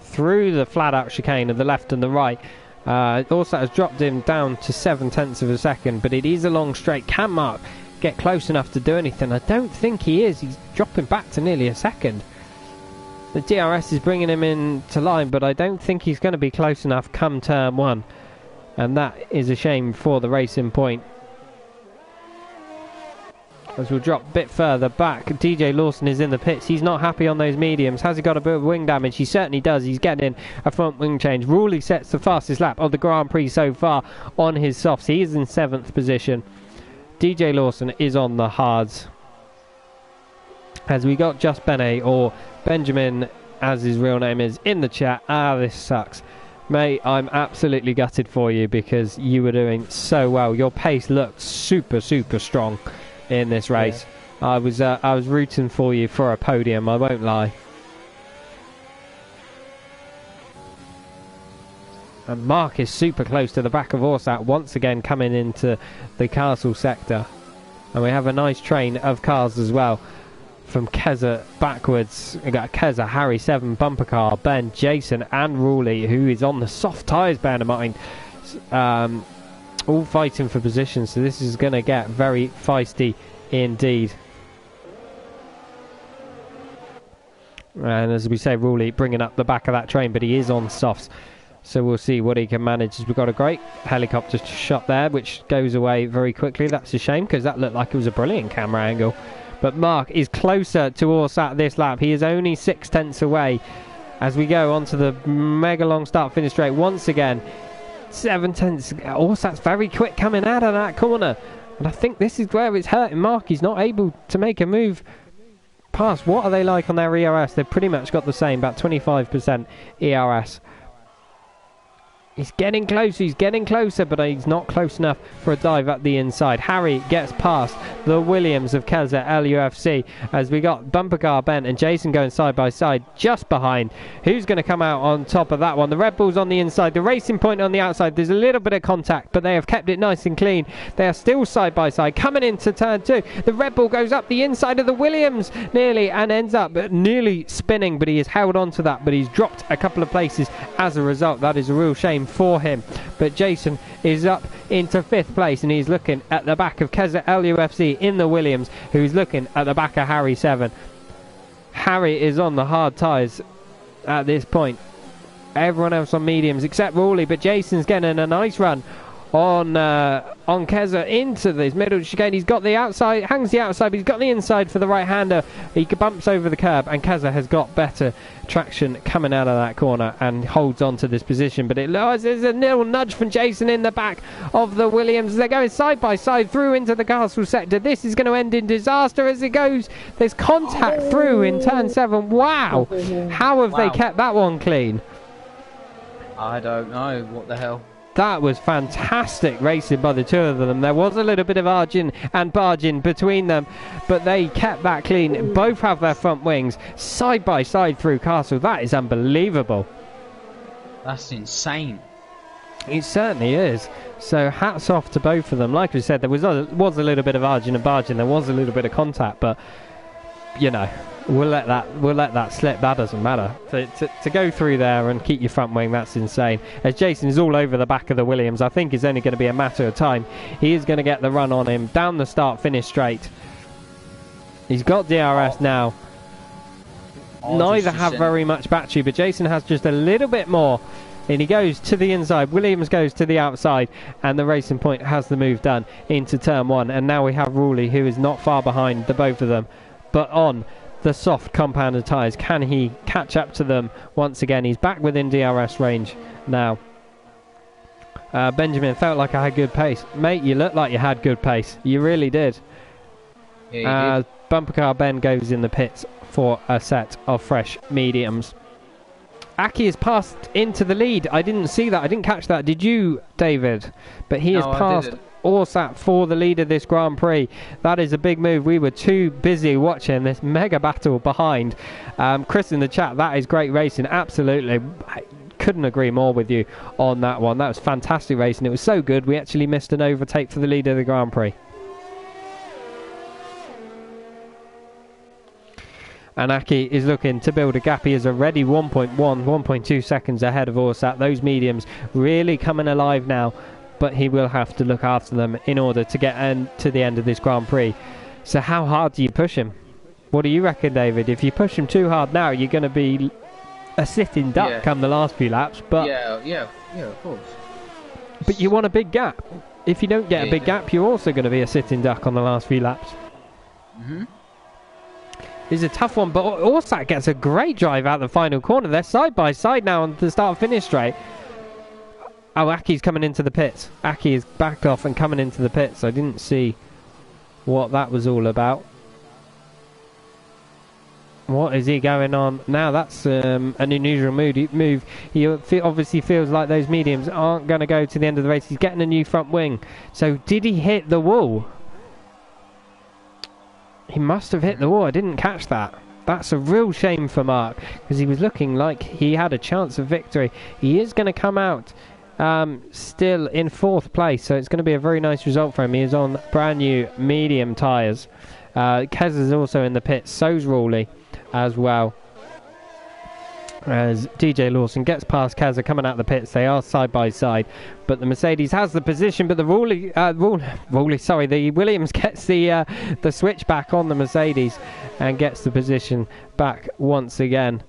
Through the flat-out chicane of the left and the right. Also has dropped him down to 0.7 of a second, but it is a long straight. Can Mark get close enough to do anything? I don't think he is. He's dropping back to nearly a second. The DRS is bringing him into line, but I don't think he's going to be close enough come turn 1. And that is a shame for the Racing Point. As we'll drop a bit further back, DJ Lawson is in the pits. He's not happy on those mediums. Has he got a bit of wing damage? He certainly does. He's getting a front wing change. Ruley sets the fastest lap of the Grand Prix so far on his softs. He is in 7th position. DJ Lawson is on the hards. As we got Just Bene, or Benjamin as his real name is, in the chat. This sucks. Mate, I'm absolutely gutted for you because you were doing so well. Your pace looked super strong in this race. Yeah. I was rooting for you for a podium, I won't lie. And Mark is super close to the back of Orsat once again, coming into the castle sector. And we have a nice train of cars as well. From Keza backwards, we got Keza, Harry 7, Bumper Car, Ben, Jason and Ruley, who is on the soft tyres, bear in mind. All fighting for position, so this is going to get very feisty indeed. And as we say, Ruley bringing up the back of that train, but he is on softs, so we'll see what he can manage. We've got a great helicopter shot there, which goes away very quickly. That's a shame, because that looked like it was a brilliant camera angle. But Mark is closer to Orsat this lap. He is only 0.6 away as we go onto the mega long start finish straight once again. 0.7. Orsat's very quick coming out of that corner, and I think this is where it's hurting Mark. He's not able to make a move past. What are they like on their ERS? They've pretty much got the same, about 25% ERS. He's getting closer, but he's not close enough for a dive up the inside. Harry gets past the Williams of Keza LUFC as we got Bumper Car, Ben and Jason going side by side just behind. Who's going to come out on top of that one? The Red Bull's on the inside, the Racing Point on the outside. There's a little bit of contact, but they have kept it nice and clean. They are still side by side. Coming into turn 2, the Red Bull goes up the inside of the Williams nearly and ends up nearly spinning, but he has held on to that, but he's dropped a couple of places as a result. That is a real shame for him. But Jason is up into 5th place, and he's looking at the back of Keza LUFC in the Williams, who's looking at the back of Harry 7. Harry is on the hard tyres at this point. Everyone else on mediums except Rowley, but Jason's getting a nice run on on Keza into this middle chicane. He's got the outside, hangs the outside, but he's got the inside for the right-hander. He bumps over the curb, and Keza has got better traction coming out of that corner and holds on to this position. But there's a little nudge from Jason in the back of the Williams. They're going side by side through into the castle sector. This is going to end in disaster as it goes. There's contact through in turn 7. Wow! How have they kept that one clean? I don't know. What the hell? That was fantastic racing by the two of them. There was a little bit of arging and barging between them, but they kept that clean. Both have their front wings side by side through Castle. That is unbelievable. That's insane. It certainly is. So hats off to both of them. Like we said, there was a little bit of arging and barging. There was a little bit of contact, but you know, we'll let that slip. That doesn't matter. To go through there and keep your front wing, that's insane. As Jason is all over the back of the Williams, I think it's only going to be a matter of time. He is going to get the run on him down the start finish straight. He's got DRS now. Neither have very much battery, but Jason has just a little bit more. And he goes to the inside. Williams goes to the outside, and the Racing Point has the move done into turn 1. And now we have Ruley, who is not far behind the both of them, but on the soft compounded tyres. Can he catch up to them once again? He's back within DRS range now. Benjamin, felt like I had good pace. Mate, you looked like you had good pace. You really did. Yeah, you did. Bumper car Ben goes in the pits for a set of fresh mediums. Aki has passed into the lead. I didn't see that. I didn't catch that. Did you, David? But he has passed Orsat for the lead of this Grand Prix. That is a big move. We were too busy watching this mega battle behind. Chris in the chat, that is great racing. Absolutely. I couldn't agree more with you on that one. That was fantastic racing. It was so good we actually missed an overtake for the lead of the Grand Prix. And Aki is looking to build a gap. He is already 1.1, 1.2 seconds ahead of Orsat. Those mediums really coming alive now, but he will have to look after them in order to get to the end of this Grand Prix. So how hard do you push him? What do you reckon, David? If you push him too hard now, you're going to be a sitting duck come the last few laps. But yeah, of course. But you want a big gap. If you don't get a big gap, you're also going to be a sitting duck on the last few laps. It's a tough one, but Orsat gets a great drive out the final corner. They're side by side now on the start-finish straight. Oh, Aki's coming into the pits. Aki is backed off and coming into the pits. I didn't see what that was all about. What is he going on? Now that's an unusual move. He obviously feels like those mediums aren't going to go to the end of the race. He's getting a new front wing. So did he hit the wall? He must have hit the wall. I didn't catch that. That's a real shame for Mark, because he was looking like he had a chance of victory. He is going to come out still in 4th place, so it's going to be a very nice result for him. He is on brand new medium tyres. Kez is also in the pits. So's Rawley as well. As DJ Lawson gets past Keza coming out of the pits. They are side by side, but the Mercedes has the position, but the the Williams gets the switch back on the Mercedes and gets the position back once again.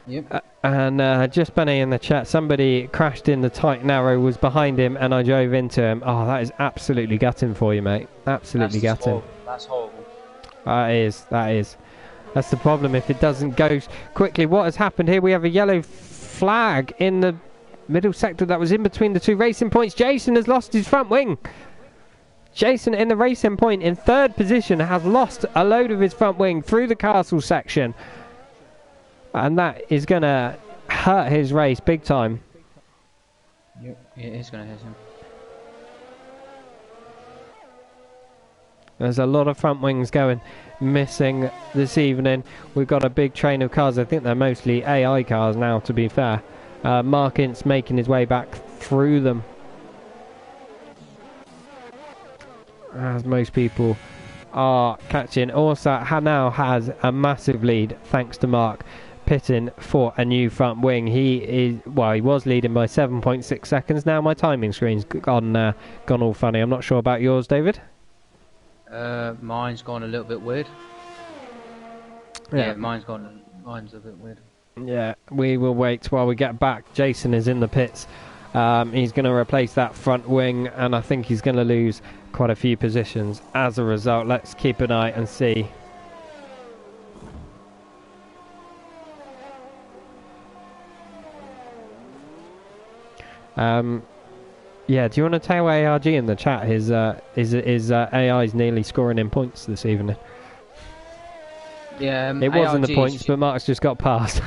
Yep. And just Benny in the chat, somebody crashed in the tight narrow, was behind him, and I drove into him. Oh, that is absolutely gutting for you, mate. Absolutely gutting. That's horrible. That is. That's the problem if it doesn't go quickly. What has happened here? We have a yellow flag in the middle sector that was in between the two Racing Points. Jason has lost his front wing. Jason in the Racing Point in 3rd position has lost a load of his front wing through the castle section. And that is going to hurt his race big time. Yep, it is going to hit him. There's a lot of front wings going missing this evening. We've got a big train of cars. I think they're mostly AI cars now, to be fair. Mark Ince making his way back through them, as most people are catching. Orsat now has a massive lead thanks to Mark pitting for a new front wing. He was leading by 7.6 seconds. Now my timing screen's gone all funny. I'm not sure about yours, David. Mine's gone a little bit weird. Yeah, mine's a bit weird. Yeah, we will wait while we get back. Jason is in the pits He's going to replace that front wing, and I think he's going to lose quite a few positions as a result. Let's keep an eye and see. Yeah, do you want to tell ARG in the chat his AI is nearly scoring in points this evening? Yeah, it wasn't the points, but Mark's just got past.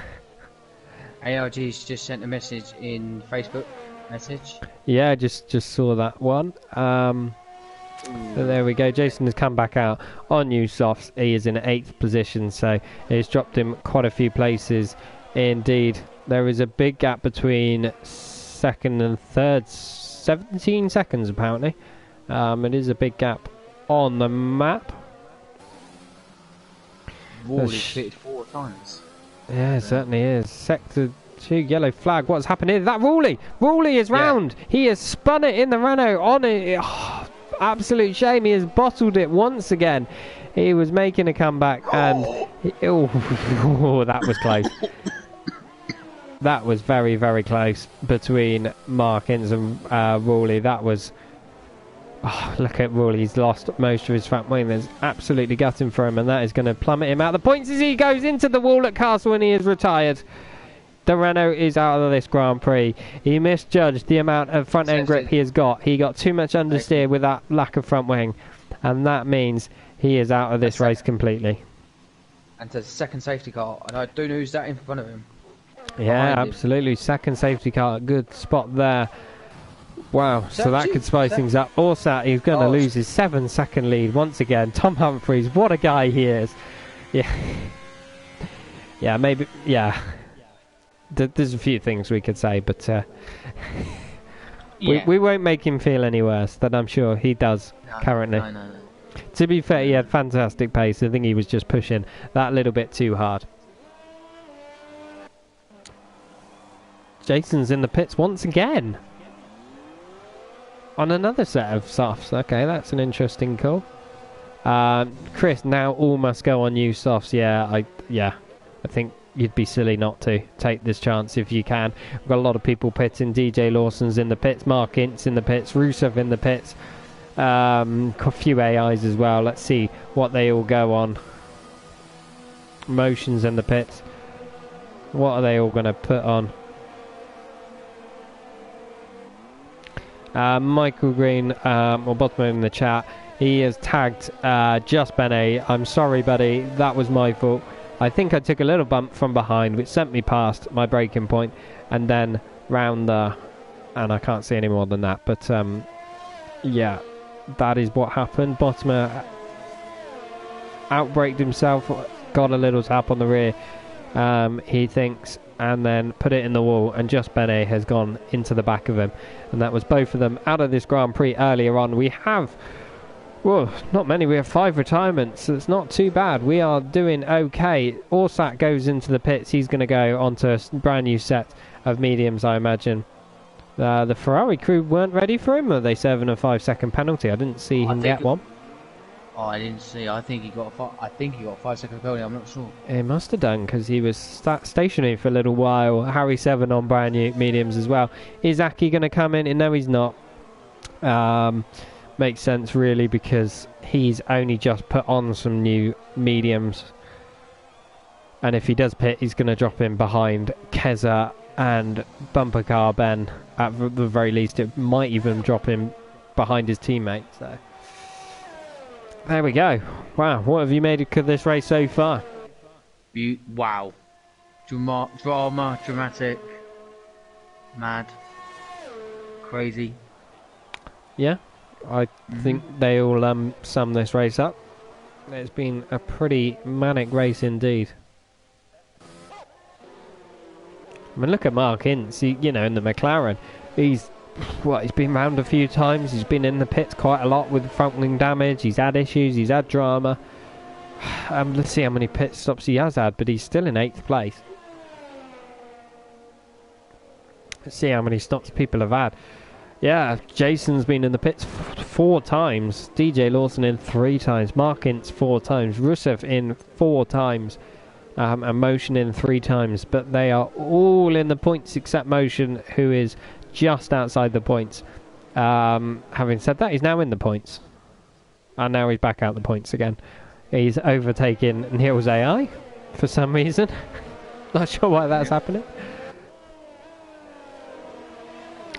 ARG's just sent a message in Facebook message. Yeah, just saw that one. So there we go. Jason has come back out on new softs. He is in 8th position, so it's dropped him quite a few places. Indeed, there is a big gap between second and third, 17 seconds apparently. It is a big gap on the map. Wall is pitted 4 times. Yeah, it certainly is. Sector 2, yellow flag. What's happened here? That Rawley! Rawley is round! Yeah. He has spun it in the Renault on it. Oh, absolute shame. He has bottled it once again. He was making a comeback and... oh, that was close. That was very, very close between Markins and Rawley. That was... Oh, look at Rawley. He's lost most of his front wing. There's absolutely gutting for him, and that is going to plummet him out the points as he goes into the wall at Castle and he is retired. The Renault is out of this Grand Prix. He misjudged the amount of front end grip he has got. He got too much understeer with that lack of front wing, and that means he is out of this race completely. And to the second safety car, and I don't know who's that in front of him. Yeah, absolutely. Second safety car, good spot there. Wow, so that could spice things up. Orsat, he's going to lose his 7-second lead once again. Tom Humphries, what a guy he is. Yeah, yeah, maybe, yeah. There's a few things we could say, but we won't make him feel any worse than I'm sure he does currently. No. To be fair, he had fantastic pace. I think he was just pushing that little bit too hard. Jason's in the pits once again. On another set of softs. Okay, that's an interesting call. Chris, now all must go on new softs. Yeah, I think you'd be silly not to take this chance if you can. We've got a lot of people pitting. DJ Lawson's in the pits, Mark Ince in the pits, Rusev in the pits. A few AIs as well. Let's see what they all go on. Motions in the pits. What are they all going to put on? Michael Green, or Bottom in the chat, he has tagged Just Benet. I'm sorry, buddy, that was my fault. I think I took a little bump from behind, which sent me past my braking point, and then round there, and I can't see any more than that. But yeah, that is what happened. Bottomer outbraked himself, got a little tap on the rear, he thinks, and then put it in the wall, and Just Benet has gone into the back of him, and that was both of them out of this Grand Prix earlier on. We have, well, not many, we have 5 retirements, so it's not too bad. We are doing okay. Orsat goes into the pits. He's going to go onto a brand new set of mediums, I imagine. The Ferrari crew weren't ready for him, or are they serving a 5-second penalty? I didn't see him get one. Oh, I didn't see. I think he got a 5-second penalty. I'm not sure. He must have done, because he was stationary for a little while. Harry 7 on brand new mediums as well. Is Aki going to come in? No, he's not. Makes sense really, because he's only just put on some new mediums, and if he does pit, he's going to drop in behind Keza and Bumper Car Ben. At the very least, it might even drop him behind his teammates. So there we go. Wow, what have you made of this race so far? Wow. Dramatic. Mad. Crazy. Yeah, I think they all sum this race up. It's been a pretty manic race indeed. I mean, look at Mark Ince, you know, in the McLaren. He's been round a few times. He's been in the pits quite a lot with front wing damage. He's had issues. He's had drama. Let's see how many pit stops he has had, but he's still in 8th place. Let's see how many stops people have had. Yeah, Jason's been in the pits 4 times. DJ Lawson in 3 times. Mark Ince 4 times. Rusev in 4 times. And Motion in 3 times. But they are all in the points except Motion, who is just outside the points. Having said that, he's now in the points. And now he's back out the points again. He's overtaken Neil's AI for some reason. Not sure why that's happening.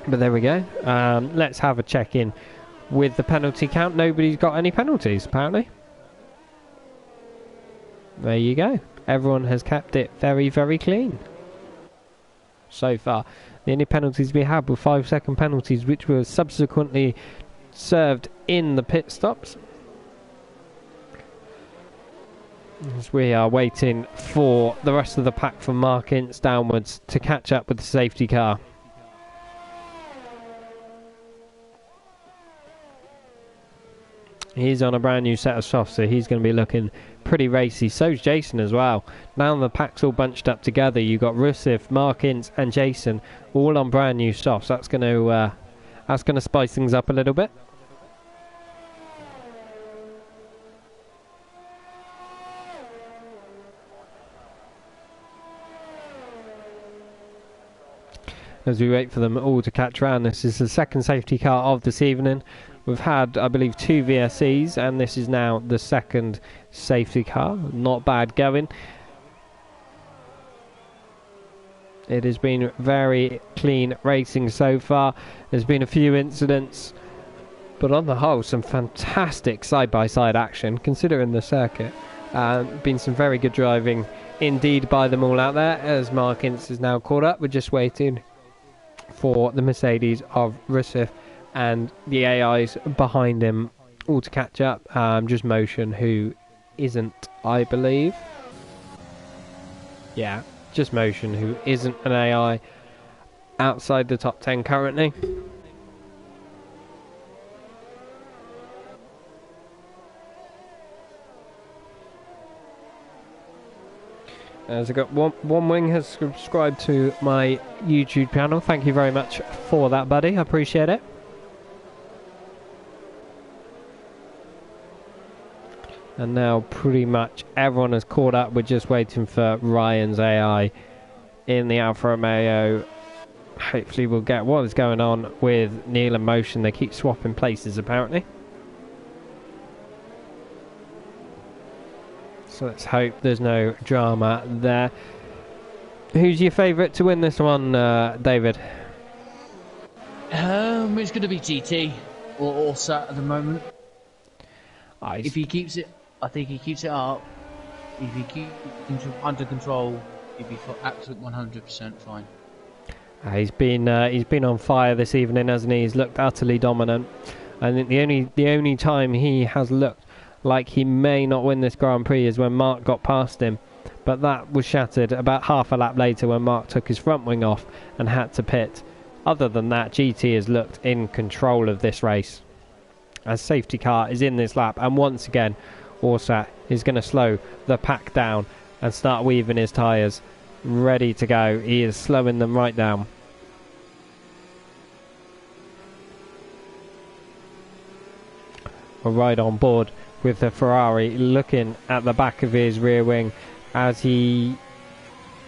But there we go. Let's have a check-in with the penalty count. Nobody's got any penalties, apparently. There you go. Everyone has kept it very, very clean so far. The only penalties we had were 5-second penalties, which were subsequently served in the pit stops. As we are waiting for the rest of the pack from Mark Ince downwards to catch up with the safety car. He's on a brand new set of softs, so he's going to be looking pretty racy. So's Jason as well. Now the pack's all bunched up together. You've got Rusif, Mark Ince and Jason all on brand new softs. That's going to spice things up a little bit. As we wait for them all to catch round, this is the second safety car of this evening. We've had, I believe, 2 VSCs, and this is now the second safety car. Not bad going. It has been very clean racing so far. There's been a few incidents, but on the whole, some fantastic side-by-side action, considering the circuit. Been some very good driving indeed by them all out there, as Mark Ince is now caught up. We're just waiting for the Mercedes of Rusif and the AIs behind him all to catch up. Just Motion, who isn't, I believe. Yeah, just Motion, who isn't an AI, outside the top 10 currently. As I got one wing has subscribed to my YouTube channel. Thank you very much for that, buddy. I appreciate it. And now pretty much everyone has caught up. We're just waiting for Ryan's AI in the Alfa Romeo. Hopefully we'll get what is going on with Neil and Motion. They keep swapping places apparently. So let's hope there's no drama there. Who's your favourite to win this one, David? It's going to be GT or Sat at the moment. If he keeps it, I think he keeps it up. If he keeps it under control, he'd be absolute 100% fine. He's been on fire this evening, hasn't he? He's looked utterly dominant. I think the only time he has looked like he may not win this Grand Prix is when Mark got past him, but that was shattered about half a lap later when Mark took his front wing off and had to pit. Other than that, GT has looked in control of this race as safety car is in this lap, and once again Orsat is going to slow the pack down and start weaving his tyres, ready to go. He is slowing them right down. We're right on board with the Ferrari, looking at the back of his rear wing as he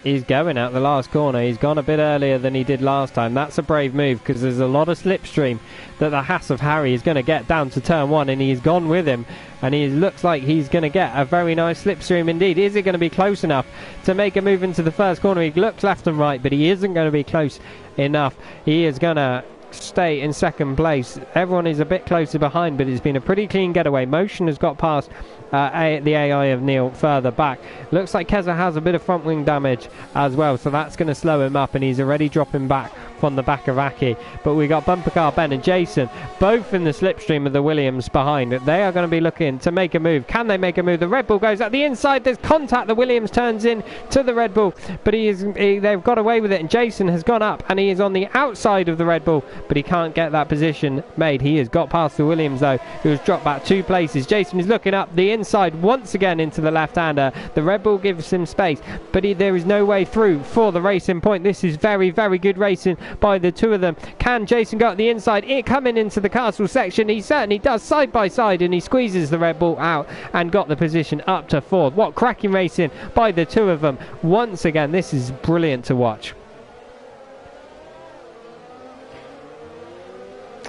is going out the last corner. He's gone a bit earlier than he did last time. That's a brave move, because there's a lot of slipstream that the Haas of Harry is going to get down to turn 1, and he's gone with him, and he looks like he's going to get a very nice slipstream indeed. Is it going to be close enough to make a move into the first corner? He looks left and right, but he isn't going to be close enough. He is going to stay in second place. Everyone is a bit closer behind, but it's been a pretty clean getaway. Motion has got past the AI of Neil further back. Looks like Keza has a bit of front wing damage as well, so that's going to slow him up, and he's already dropping back from the back of Aki. But we got Bumper Car Ben and Jason both in the slipstream of the Williams behind. They are going to be looking to make a move. Can they make a move? The Red Bull goes at the inside. There's contact. The Williams turns in to the Red Bull, but they've got away with it, and Jason has gone up and he is on the outside of the Red Bull, but he can't get that position made. He has got past the Williams though, who has dropped back 2 places. Jason is looking up the inside once again into the left-hander. The Red Bull gives him space, but there is no way through for the Racing Point. This is very, very good racing by the two of them. Can Jason go at the inside? Coming into the castle section, he certainly does, side by side, and he squeezes the Red Bull out and got the position up to 4th. What cracking racing by the two of them. Once again, this is brilliant to watch.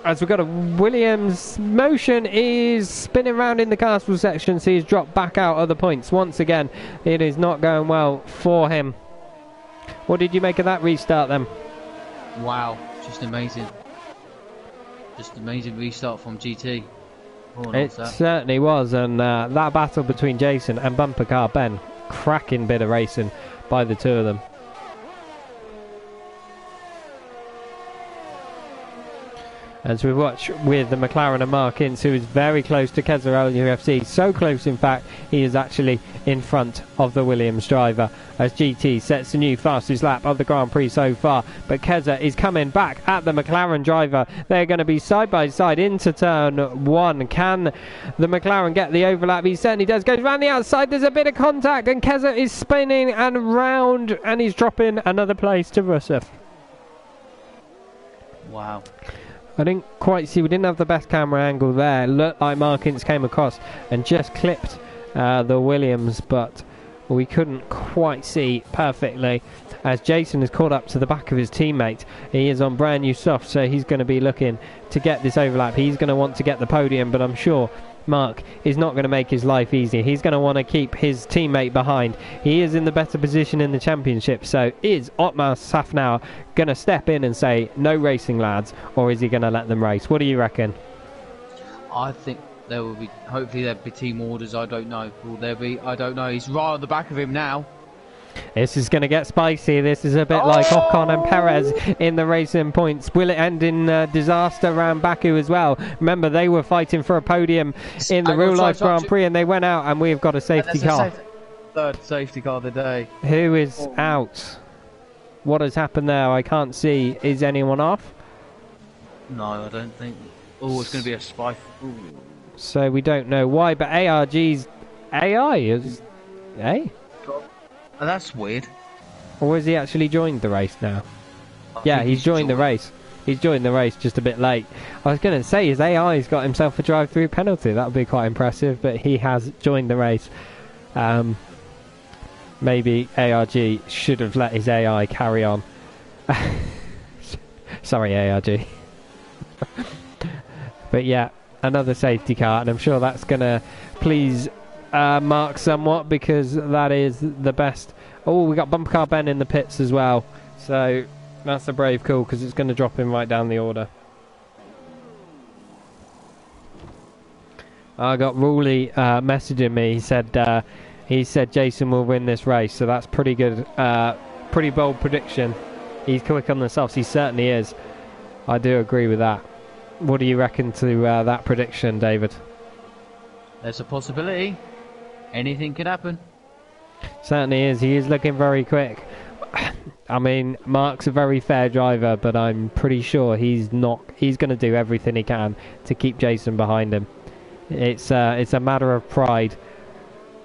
as we've got a Williams. Motion is spinning around in the castle section, so he's dropped back out of the points once again. It is not going well for him. What did you make of that restart then? Wow, just amazing. Just amazing restart from GT. It certainly was, and that battle between Jason and Bumper Car Ben, cracking bit of racing by the two of them. As we watch with the McLaren and Mark Ince, who is very close to Keza LUFC, so close in fact he is actually in front of the Williams driver as GT sets the new fastest lap of the Grand Prix so far. But Keza is coming back at the McLaren driver. They're going to be side by side into turn one. Can the McLaren get the overlap? He certainly does. Goes around the outside, there's a bit of contact and Keza is spinning and round, and he's dropping another place to Rusev. Wow. I didn't quite see, we didn't have the best camera angle there. Looked like Markins came across and just clipped the Williams, but we couldn't quite see perfectly as Jason is caught up to the back of his teammate. He is on brand new soft, so he's going to be looking to get this overlap. He's going to want to get the podium, but I'm sure Mark is not going to make his life easy. He's going to want to keep his teammate behind. He is in the better position in the championship, so is Otmar Safnauer going to step in and say no racing lads, or is he going to let them race? What do you reckon? I think there will be, hopefully there'll be team orders. I don't know. Will there be? I don't know. He's right on the back of him now. This is going to get spicy. This is a bit like Ocon and Perez in the racing points. Will it end in disaster around Baku as well? Remember, they were fighting for a podium in the real-life Grand Prix, and they went out, and we've got a safety car. Third safety car of the day. Who is out? What has happened there? I can't see. Is anyone off? No, I don't think. Oh, it's going to be a spy. Ooh. So we don't know why, but ARG's AI is... Eh? Oh, that's weird. Or has he actually joined the race now? Yeah, he's joined the race. He's joined the race just a bit late. I was going to say his AI's got himself a drive-through penalty. That would be quite impressive, but he has joined the race. Maybe ARG should have let his AI carry on. Sorry, ARG. But yeah, another safety car, and I'm sure that's going to please Mark somewhat, because that is the best. Oh, we got Bumper Car Ben in the pits as well, so that's a brave call, because it's going to drop him right down the order. I got Ruley messaging me. He said Jason will win this race, so that's pretty good, pretty bold prediction. He's quick on the softs, he certainly is. I do agree with that. What do you reckon to that prediction, David? There's a possibility. Anything could happen. Certainly is. He is looking very quick. I mean, Mark's a very fair driver, but I'm pretty sure he's not. He's going to do everything he can to keep Jason behind him. It's a matter of pride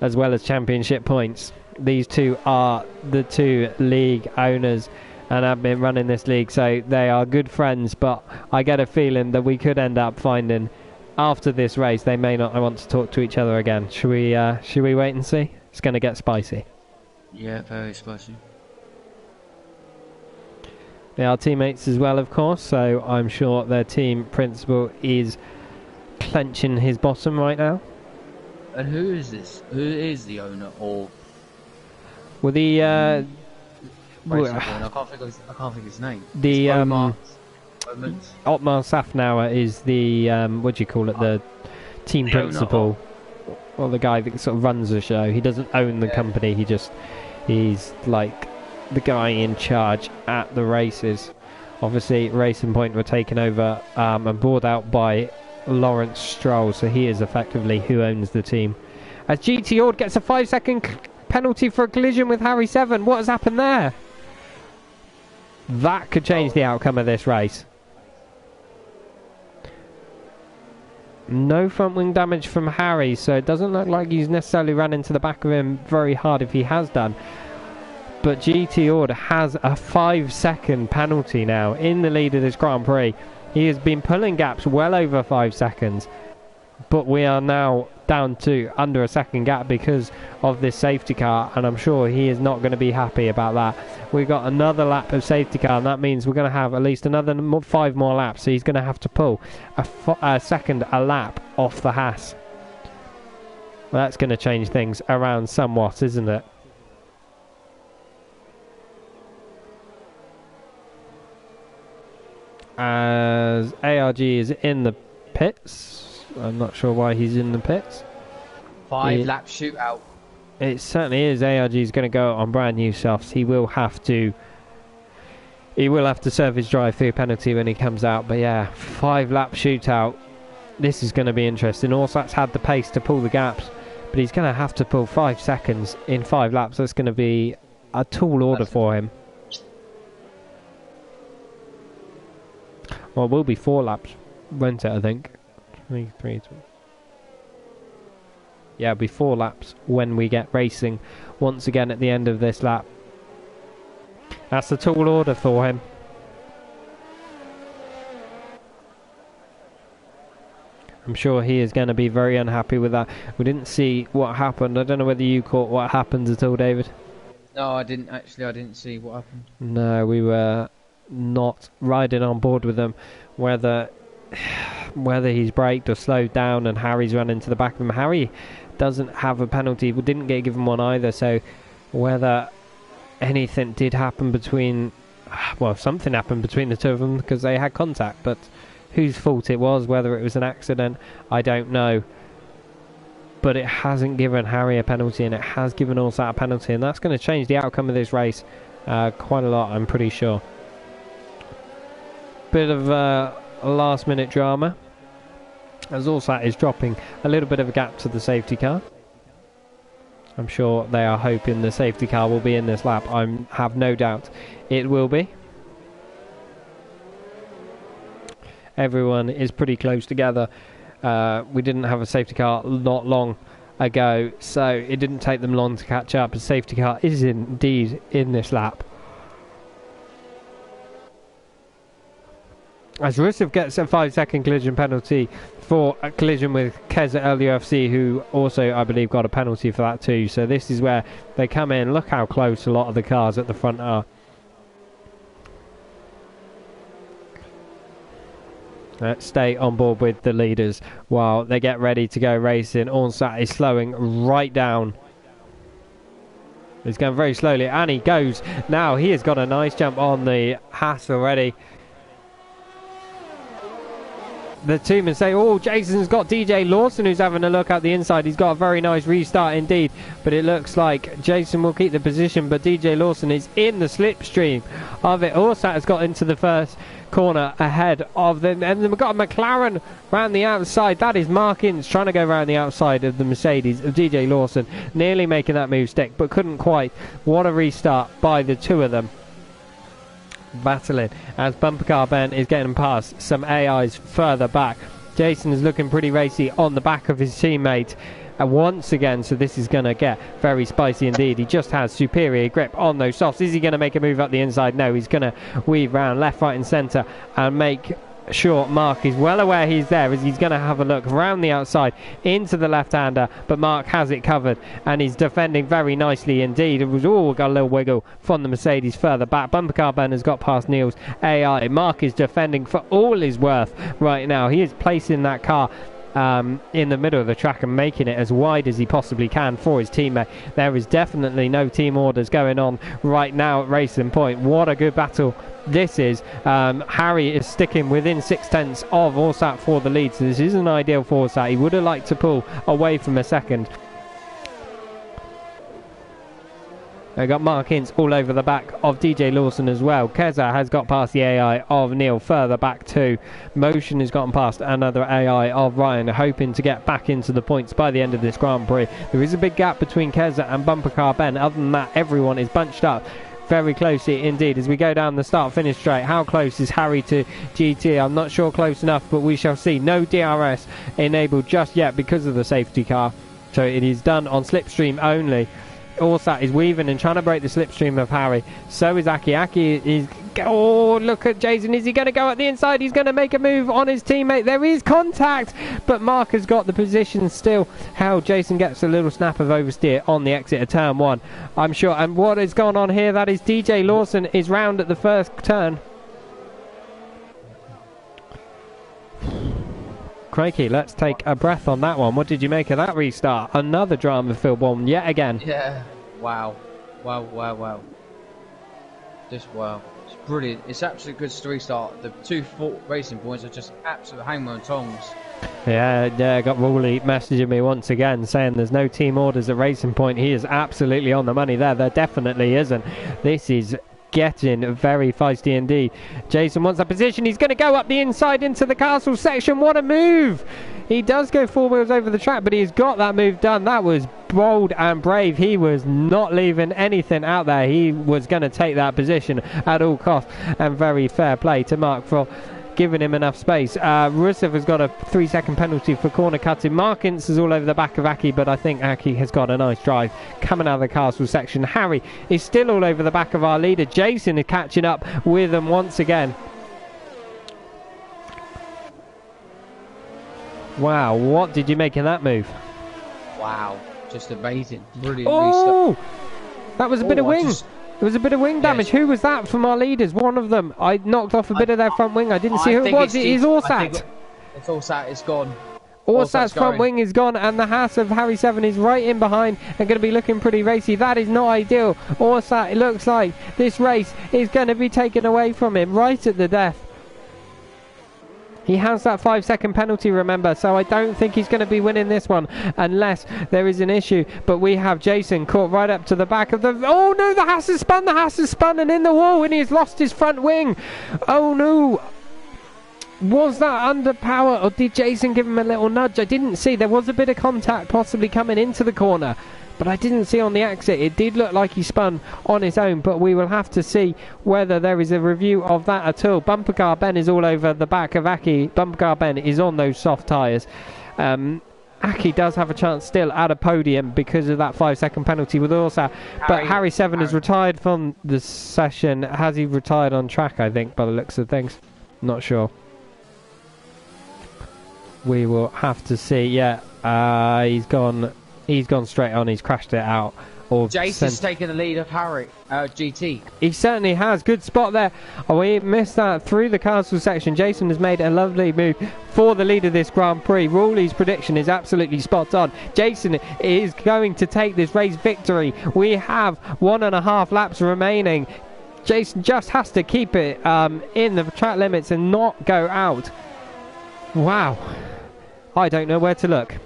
as well as championship points. These two are the two league owners and have been running this league, so they are good friends, but I get a feeling that we could end up finding after this race they may not want to talk to each other again. Should we wait and see? It's going to get spicy. Yeah, very spicy. They are teammates as well, of course, so I'm sure their team principal is clenching his bottom right now. And who is this? Who is the owner? Or well, the I can't think of his name. The Otmar Safnauer is the what do you call it? The team principal, or the guy that sort of runs the show. He doesn't own the company. He's like the guy in charge at the races. Obviously, Racing Point were taken over and bought out by Lawrence Stroll, so he is effectively who owns the team. As GT Ord gets a 5-second penalty for a collision with Harry 7. What has happened there? That could change the outcome of this race. No front wing damage from Harry, so it doesn't look like he's necessarily run into the back of him very hard if he has done. But GT Ord has a 5-second penalty now in the lead of this Grand Prix. He has been pulling gaps well over 5 seconds, but we are now down to under a second gap because of this safety car, and I'm sure he is not going to be happy about that. We've got another lap of safety car, and that means we're going to have at least another 5 more laps, so he's going to have to pull a second a lap off the Haas. Well, that's going to change things around somewhat, isn't it? As ARG is in the pits. I'm not sure why he's in the pits. 5-lap shootout. It certainly is. ARG is going to go on brand new softs. He will have to serve his drive-through penalty when he comes out. But yeah, 5-lap shootout. This is going to be interesting. Orsat's had the pace to pull the gaps, but he's going to have to pull 5 seconds in 5 laps. That's going to be a tall order for him. Well, it will be 4 laps, won't it, I think? 3. Yeah, it'll be 4 laps when we get racing once again at the end of this lap. That's a tall order for him. I'm sure he is going to be very unhappy with that. We didn't see what happened. I don't know whether you caught what happened at all, David. No, I didn't actually. I didn't see what happened. No, we were not riding on board with them. Whether he's braked or slowed down and Harry's run into the back of him. Harry doesn't have a penalty. We didn't get given one either. So whether anything did happen between... Well, something happened between the two of them because they had contact. But whose fault it was, whether it was an accident, I don't know. But it hasn't given Harry a penalty, and it has given Orsat a penalty. And that's going to change the outcome of this race quite a lot, I'm pretty sure. Bit of last minute drama as Orsat is dropping a little bit of a gap to the safety car. I'm sure they are hoping the safety car will be in this lap. I have no doubt it will be. Everyone is pretty close together. We didn't have a safety car not long ago, so it didn't take them long to catch up. A safety car is indeed in this lap. As Rusev gets a 5-second collision penalty for a collision with Keza LUFC, who also, I believe, got a penalty for that too. So this is where they come in. Look how close a lot of the cars at the front are. Let's stay on board with the leaders while they get ready to go racing. Orsat is slowing right down. He's going very slowly, and he goes. Now he has got a nice jump on the Haas already. The team and say, oh, Jason's got DJ Lawson who's having a look at the inside. He's got a very nice restart indeed, but it looks like Jason will keep the position, but DJ Lawson is in the slipstream of it. Orsat has got into the first corner ahead of them, and then we've got a McLaren round the outside. That is Mark Ince trying to go around the outside of the Mercedes of DJ Lawson, nearly making that move stick, but couldn't quite. What a restart by the two of them. Battling as Bumper Car Ben is getting past some AIs further back. Jason is looking pretty racy on the back of his teammate once again, so this is going to get very spicy indeed. He just has superior grip on those softs. Is he going to make a move up the inside? No, he's going to weave round left, right and centre and make sure Mark is well aware he's there, as he's going to have a look around the outside into the left-hander, but Mark has it covered and he's defending very nicely indeed. It was got a little wiggle from the Mercedes further back. Bumper Car Ben has got past Neil's AI. Mark is defending for all his worth right now. He is placing that car in the middle of the track and making it as wide as he possibly can for his teammate. There is definitely no team orders going on right now at Racing Point. What a good battle this is. Harry is sticking within 6/10 of Orsat for the lead, so this isn't ideal for Orsat. He would have liked to pull away from a second. They got Mark Ince all over the back of DJ Lawson as well. Keza has got past the AI of Neil further back too. Motion has gotten past another AI of Ryan, hoping to get back into the points by the end of this Grand Prix. There is a big gap between Keza and Bumper Car Ben. Other than that, everyone is bunched up very closely indeed as we go down the start-finish straight. How close is Harry to GT? I'm not sure close enough, but we shall see. No DRS enabled just yet because of the safety car, so it is done on slipstream only. Orsat is weaving and trying to break the slipstream of Harry. So is Aki. Aki is Oh, look at Jason. Is he going to go at the inside? He's going to make a move on his teammate. There is contact, but Mark has got the position still. How Jason gets a little snap of oversteer on the exit of turn 1, I'm sure. And what has gone on here, that is DJ Lawson is round at the first turn. Crikey, let's take a breath on that one. What did you make of that restart? Another drama-filled one yet again. Yeah. Wow. Wow. Just wow. It's brilliant. It's absolutely good to restart. The 2 racing points are just absolute hammer and tongs. Yeah, got Woolley messaging me once again saying there's no team orders at Racing Point. He is absolutely on the money there. There definitely isn't. This is getting very feisty indeed. Jason wants that position. He's going to go up the inside into the castle section. What a move! He does go 4 wheels over the track, but he's got that move done. That was bold and brave. He was not leaving anything out there. He was going to take that position at all costs, and very fair play to Mark for giving him enough space. Rusev has got a 3-second penalty for corner cutting. Markins is all over the back of Aki, but I think Aki has got a nice drive coming out of the castle section. Harry is still all over the back of our leader. Jason is catching up with them once again. Wow, what did you make of that move? Wow, just amazing. Brilliant. Oh, that was a bit of wing. There was a bit of wing damage. Who was that from our leaders? One of them. I knocked off a bit of their front wing. I didn't see who it was. It is Orsat. It's Orsat. It's gone. Orsat's front wing is gone, and the Haas of Harry 7 is right in behind and going to be looking pretty racy. That is not ideal. Orsat, it looks like this race is going to be taken away from him right at the death. He has that 5-second penalty, remember, so I don't think he's going to be winning this one unless there is an issue. But we have Jason caught right up to the back of the... Oh no, the Haas has spun and in the wall, and he's lost his front wing. Oh no. Was that under power, or did Jason give him a little nudge? I didn't see. There was a bit of contact possibly coming into the corner, but I didn't see on the exit. It did look like he spun on his own, but we will have to see whether there is a review of that at all. Bumper car Ben is all over the back of Aki. Bumper car Ben is on those soft tyres. Aki does have a chance still at a podium because of that 5-second penalty with Orsa. But Harry 7 has retired from the session. Has he retired on track, I think, by the looks of things? Not sure. We will have to see. Yeah, he's gone straight on. He's crashed it out. Jason's taken the lead of Harry GT. He certainly has. Good spot there. Oh, we missed that through the castle section. Jason has made a lovely move for the lead of this Grand Prix. Rawley's prediction is absolutely spot on. Jason is going to take this race victory. We have 1.5 laps remaining. Jason just has to keep it in the track limits and not go out. Wow. I don't know where to look.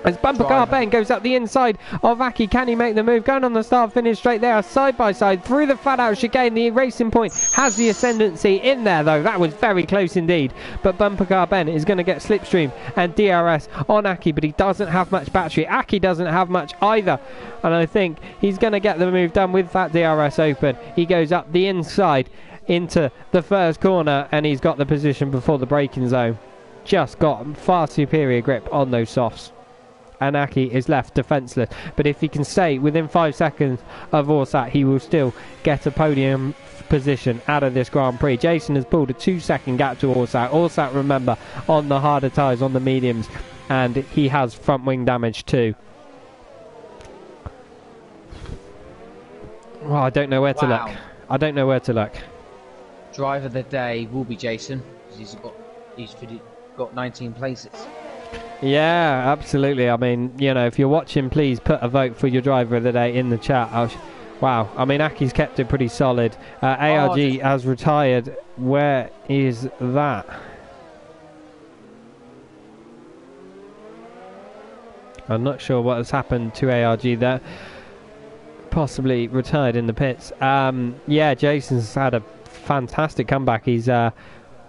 As Bumper Car Ben goes up the inside of Aki, can he make the move? Going on the start finish straight there, side by side through the flat out chicane. The Racing Point has the ascendancy in there though. That was very close indeed. But Bumper Car Ben is going to get slipstream and DRS on Aki, but he doesn't have much battery. Aki doesn't have much either. And I think he's going to get the move done with that DRS open. He goes up the inside into the first corner and he's got the position before the braking zone. Just got far superior grip on those softs. And Aki is left defenceless. But if he can stay within 5 seconds of Orsat, he will still get a podium position out of this Grand Prix. Jason has pulled a 2-second gap to Orsat. Orsat, remember, on the harder tyres, on the mediums. And he has front wing damage too. Well, I don't know where to look. I don't know where to look. Driver of the day will be Jason. He's got 19 places. Yeah, absolutely. I mean, you know, if you're watching, please put a vote for your driver of the day in the chat. Wow. I mean, Aki's kept it pretty solid. ARG has retired. Where is that? I'm not sure what has happened to ARG there. Possibly retired in the pits. Yeah, Jason's had a fantastic comeback. He's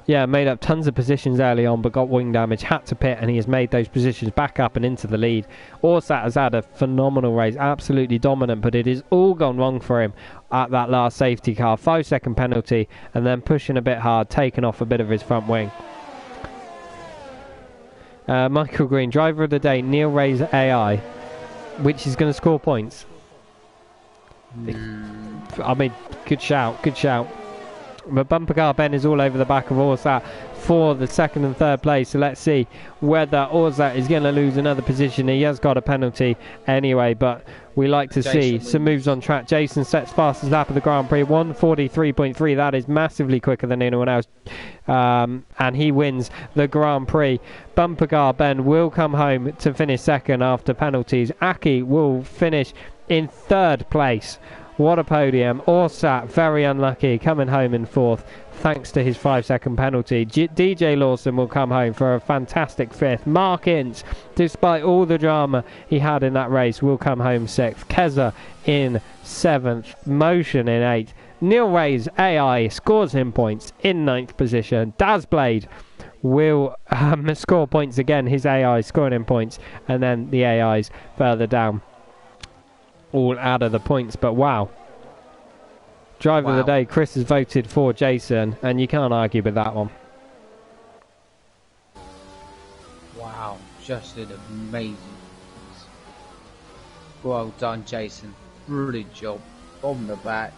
made up tons of positions early on, but got wing damage, had to pit, and he has made those positions back up and into the lead. Orsat has had a phenomenal race, absolutely dominant, but it has all gone wrong for him at that last safety car. 5-second penalty, and then pushing a bit hard, taking off a bit of his front wing. Michael Green, driver of the day, Neil Ray's AI, which is going to score points. I mean, Good shout, good shout. But Bumper Car Ben is all over the back of Orsat for the second and third place. So let's see whether Orsat is going to lose another position. He has got a penalty anyway, but we like to see some moves on track. Jason sets fastest lap of the Grand Prix, 1:43.3. That is massively quicker than anyone else. And he wins the Grand Prix. Bumper Car Ben will come home to finish second after penalties. Aki will finish in third place. What a podium. Orsat, very unlucky, coming home in fourth thanks to his 5-second penalty. DJ Lawson will come home for a fantastic fifth. Mark Ince, despite all the drama he had in that race, will come home sixth. Keza in seventh. Motion in eighth. Neil Ray's AI scores him points in ninth position. Dazblade will score points again. His AI scoring him points. And then the AIs further down, all out of the points. But wow, driver of the day, Chris has voted for Jason, and you can't argue with that one. Wow, just an amazing. Well done, Jason. Brilliant job. On the back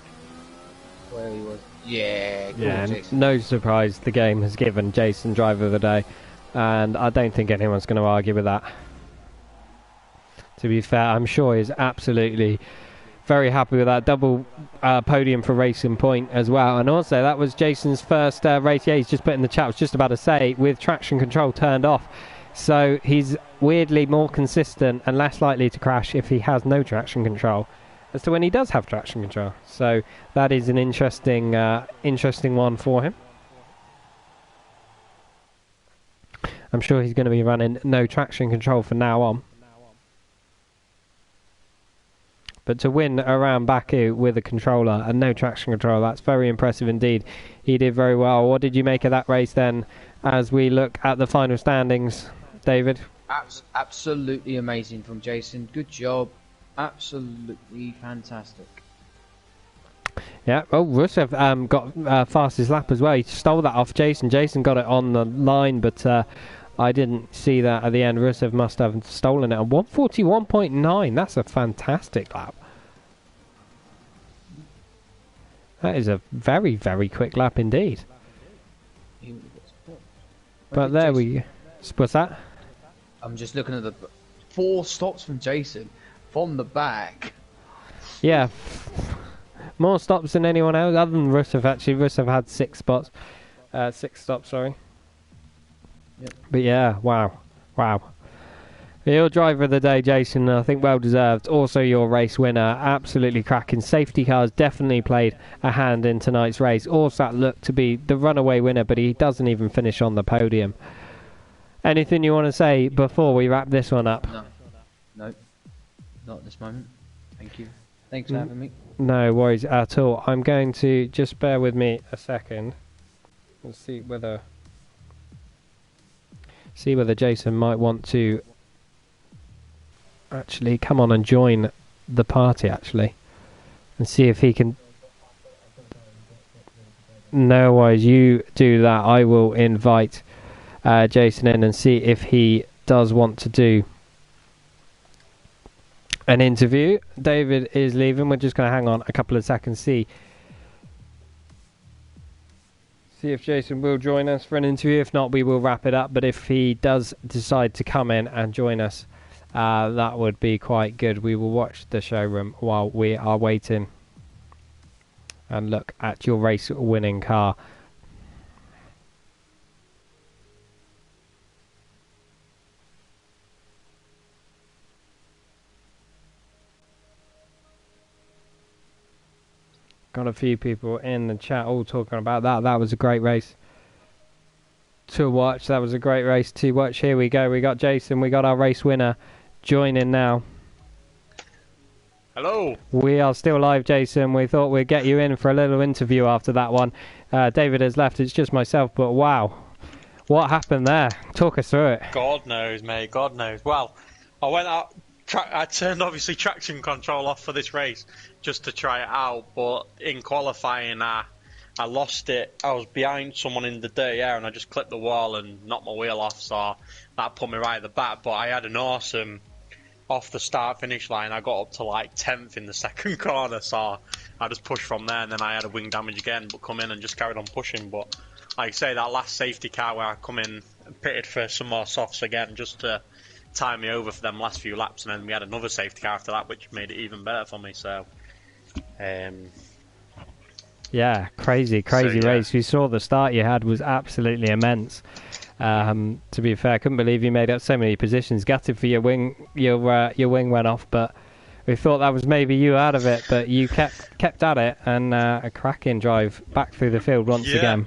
where he was. Yeah, cool, yeah, Jason. No surprise the game has given Jason driver of the day, and I don't think anyone's going to argue with that. To be fair, I'm sure he's absolutely very happy with that double podium for Racing Point as well. And also, that was Jason's first race. Yeah, he's just put in the chat, I was just about to say, with traction control turned off. So he's weirdly more consistent and less likely to crash if he has no traction control as to when he does have traction control. So that is an interesting one for him. I'm sure he's going to be running no traction control from now on. But to win around Baku with a controller and no traction control, that's very impressive indeed. He did very well. What did you make of that race then, as we look at the final standings, David? Absolutely amazing from Jason. Good job. Absolutely fantastic. Yeah, oh, Rusev got fastest lap as well. He stole that off Jason. Jason got it on the line, but I didn't see that at the end. Rusev must have stolen it on 1:41.9. That's a fantastic lap. That is a very, very quick lap indeed. But there we... What's that? I'm just looking at the 4 stops from Jason from the back. Yeah. More stops than anyone else, other than Rusev actually. Rusev had 6 spots. 6 stops, sorry. Yep. But yeah, wow. Your driver of the day, Jason, I think well deserved. Also your race winner, absolutely cracking. Safety cars definitely played a hand in tonight's race. Orsat looked to be the runaway winner, but he doesn't even finish on the podium. Anything you want to say before we wrap this one up? No, not at this moment. Thank you. Thanks for having me. No worries at all. I'm going to just bear with me a second. We'll see whether Jason might want to actually come on and join the party actually, and see if he can. No worries, you do that. I will invite Jason in and see if he does want to do an interview. David is leaving. We're just going to hang on a couple of seconds, see if Jason will join us for an interview. If not, we will wrap it up. But if he does decide to come in and join us, that would be quite good. We will watch the showroom while we are waiting and look at your race winning car. Got a few people in the chat all talking about that. That was a great race to watch. That was a great race to watch. Here we go. We got Jason. We got our race winner joining now. Hello. We are still live, Jason. We thought we'd get you in for a little interview after that one. David has left. It's just myself. But wow, what happened there? Talk us through it. God knows, mate. God knows. Well, I went out. I turned obviously traction control off for this race just to try it out, but in qualifying I lost it. I was behind someone in the dirty air and I just clipped the wall and knocked my wheel off, so that put me right at the back. But I had an awesome off the start finish line, I got up to like 10th in the second corner, so I just pushed from there, and then I had a wing damage again, but come in and just carried on pushing. But like I say, that last safety car where I come in and pitted for some more softs again, just to tie me over for them last few laps, and then we had another safety car after that, which made it even better for me. So, yeah, crazy race. You saw the start you had was absolutely immense. To be fair, I couldn't believe you made up so many positions. Gutted for your wing, your wing went off, but we thought that was maybe you out of it. But you kept at it, and a cracking drive back through the field once again.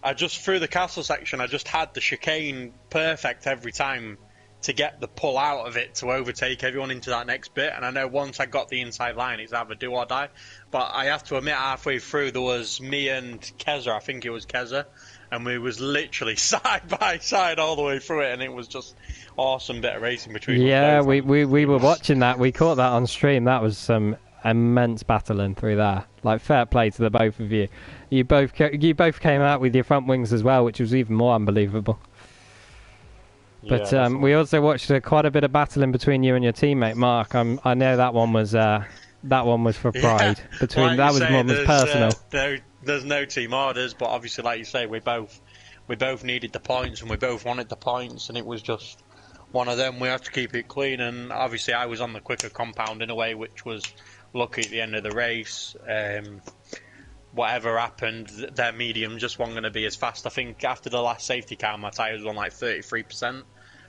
I just through the castle section, I just had the chicane perfect every time to get the pull out of it to overtake everyone into that next bit. And I know once I got the inside line, it's either do or die. But I have to admit, halfway through, there was me and Keza, I think it was Keza, and we was literally side by side all the way through it, and it was just awesome bit of racing between us. Yeah, we were watching that. We caught that on stream. That was some immense battling through there. Like, fair play to the both of you. You both came out with your front wings as well, which was even more unbelievable. But we also watched quite a bit of battling between you and your teammate Mark. I know that one was for pride. Between like that was more personal. There's no team orders, but obviously, like you say, we both needed the points and we both wanted the points, and it was just one of them. We had to keep it clean, and obviously, I was on the quicker compound in a way, which was lucky at the end of the race. Whatever happened, their medium just wasn't going to be as fast. I think after the last safety car, my tyres were on like 33%,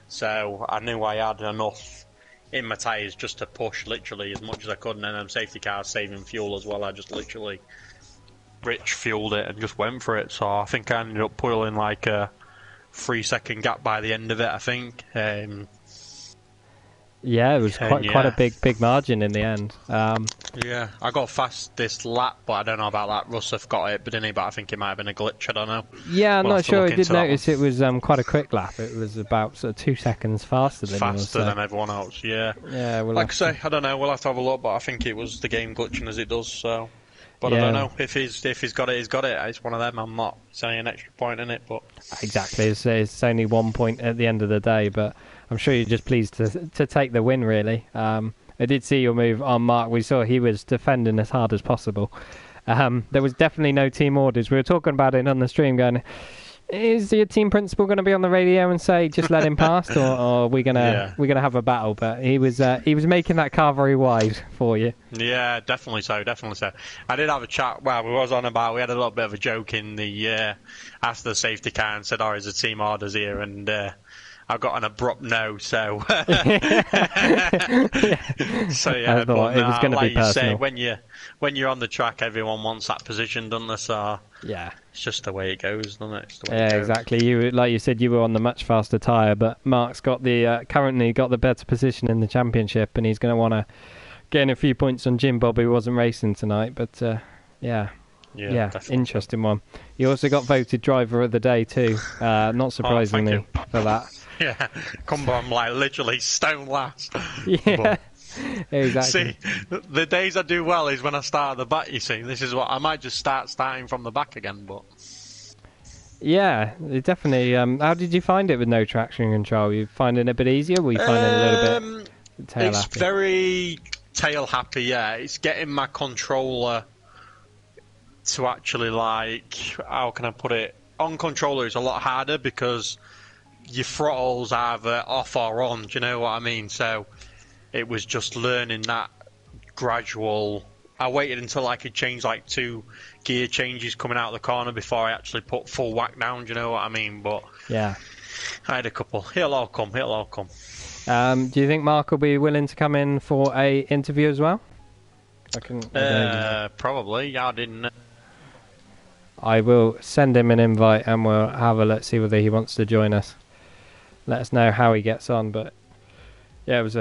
so I knew I had enough in my tyres just to push literally as much as I could, and then safety cars saving fuel as well. I just literally rich fueled it and just went for it. So I think I ended up pulling like a 3-second gap by the end of it, I think. Yeah, it was quite a big margin in the end. Yeah, I got fast this lap, but I don't know about that. Russell got it, but didn't he? But I think it might have been a glitch. I don't know. Yeah, I'm not sure. I did notice it was quite a quick lap. It was about sort of 2 seconds faster than everyone else. Yeah. Yeah. Like I say, I don't know. We'll have to have a look, but I think it was the game glitching as it does. So, but yeah. I don't know if he's got it. He's got it. It's one of them. I'm not saying an extra point in it, but exactly. It's only 1 point at the end of the day, but I'm sure you're just pleased to take the win, really. I did see your move on Mark. We saw he was defending as hard as possible. There was definitely no team orders. We were talking about it on the stream going, is your team principal going to be on the radio and say, just let him past, or are we going to have a battle? But he was making that car very wide for you. Yeah, definitely so. I did have a chat. Well, we had a little bit of a joke in the after the safety car and said, is the team orders here? And I got an abrupt no, so so yeah. I thought it was going to be personal. Say, when you're on the track, everyone wants that position, doesn't they? So yeah, it's just the way it goes, doesn't it? Exactly. You said, you were on the much faster tyre, but Mark's got currently got the better position in the championship, and he's going to want to gain a few points on Jim Bob, who wasn't racing tonight. But yeah, interesting one. You also got voted driver of the day too, not surprisingly for that. Yeah, come on, like literally stone last. Yeah, but, exactly. See, the days I do well is when I start at the back. You see, this is what I might just starting from the back again. But yeah, it definitely. How did you find it with no traction control? You finding it a bit easier? Were you finding it a little bit tail happy? It's very tail happy. Yeah, it's getting my controller to actually how can I put it? On controller, it's a lot harder because your throttle's either off or on, do you know what I mean? So it was just learning that gradual. I waited until I could change like 2 gear changes coming out of the corner before I actually put full whack down, do you know what I mean? But yeah, I had a couple. It'll all come. Do you think Mark will be willing to come in for a interview as well? Probably. Yeah, I didn't. I will send him an invite and we'll have a look, see whether he wants to join us. Let us know how he gets on. But yeah, it was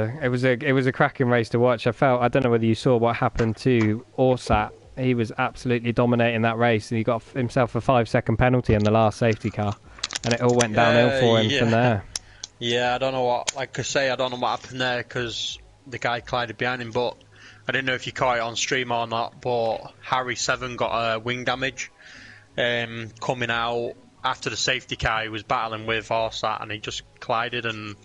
a cracking race to watch. I don't know whether you saw what happened to Orsat. He was absolutely dominating that race, and he got himself a 5-second penalty in the last safety car, and it all went downhill for him from there. Yeah, I don't know what. Like I say, I don't know what happened there because the guy collided behind him. But I didn't know if you caught it on stream or not. But Harry 7 got a wing damage coming out. After the safety car, he was battling with Orsat, and he just collided and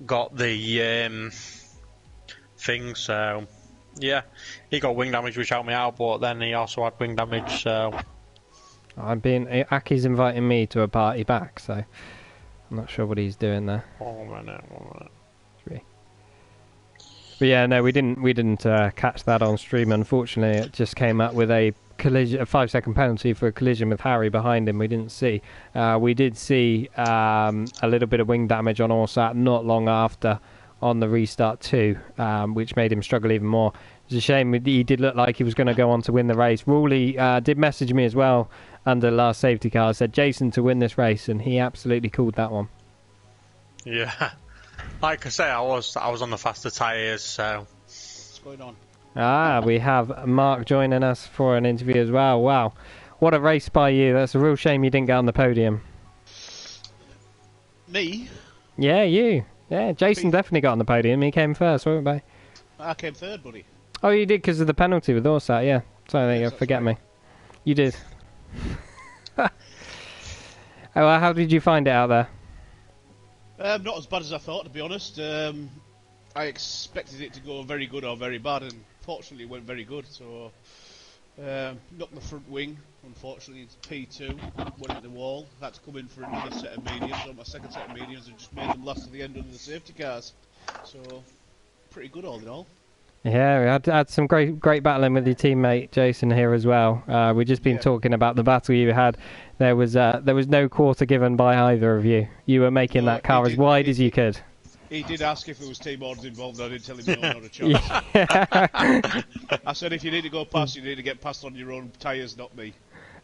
got the thing, so yeah, he got wing damage, which helped me out, but then he also had wing damage, so... Aki's inviting me to a party back, so I'm not sure what he's doing there. 1 minute. 3. But yeah, no, we didn't catch that on stream. Unfortunately, it just came up with a collision, a 5-second penalty for a collision with Harry behind him. We didn't see. We did see a little bit of wing damage on Orsat not long after on the restart too, which made him struggle even more. It's a shame. He did look like he was going to go on to win the race. Rawley did message me as well under the last safety car. Said Jason to win this race, and he absolutely called that one. Yeah, like I say, I was on the faster tyres, so... What's going on? We have Mark joining us for an interview as well. Wow, what a race by you. That's a real shame you didn't get on the podium. Me? Yeah, you. Yeah, Jason definitely got on the podium. He came first, wasn't he? I came third, buddy. Oh, you did because of the penalty with Orsat, yeah. So there you Yes, go, forget right. me. You did. Oh, well, how did you find it out there? Not as bad as I thought, to be honest. I expected it to go very good or very bad, and fortunately it went very good. So, knocked the front wing. Unfortunately, it's P2. Went at the wall. Had to come in for another set of mediums. So my second set of mediums have just made them last to the end under the safety cars. So, pretty good all in all. Yeah, we had some great battling with your teammate Jason here as well. We've just been talking about the battle you had. There was no quarter given by either of you. You were making that car as wide as you could. He did ask if there was team orders involved. I did tell him no, not a chance. I said if you need to go past, you need to get past on your own tyres, not me.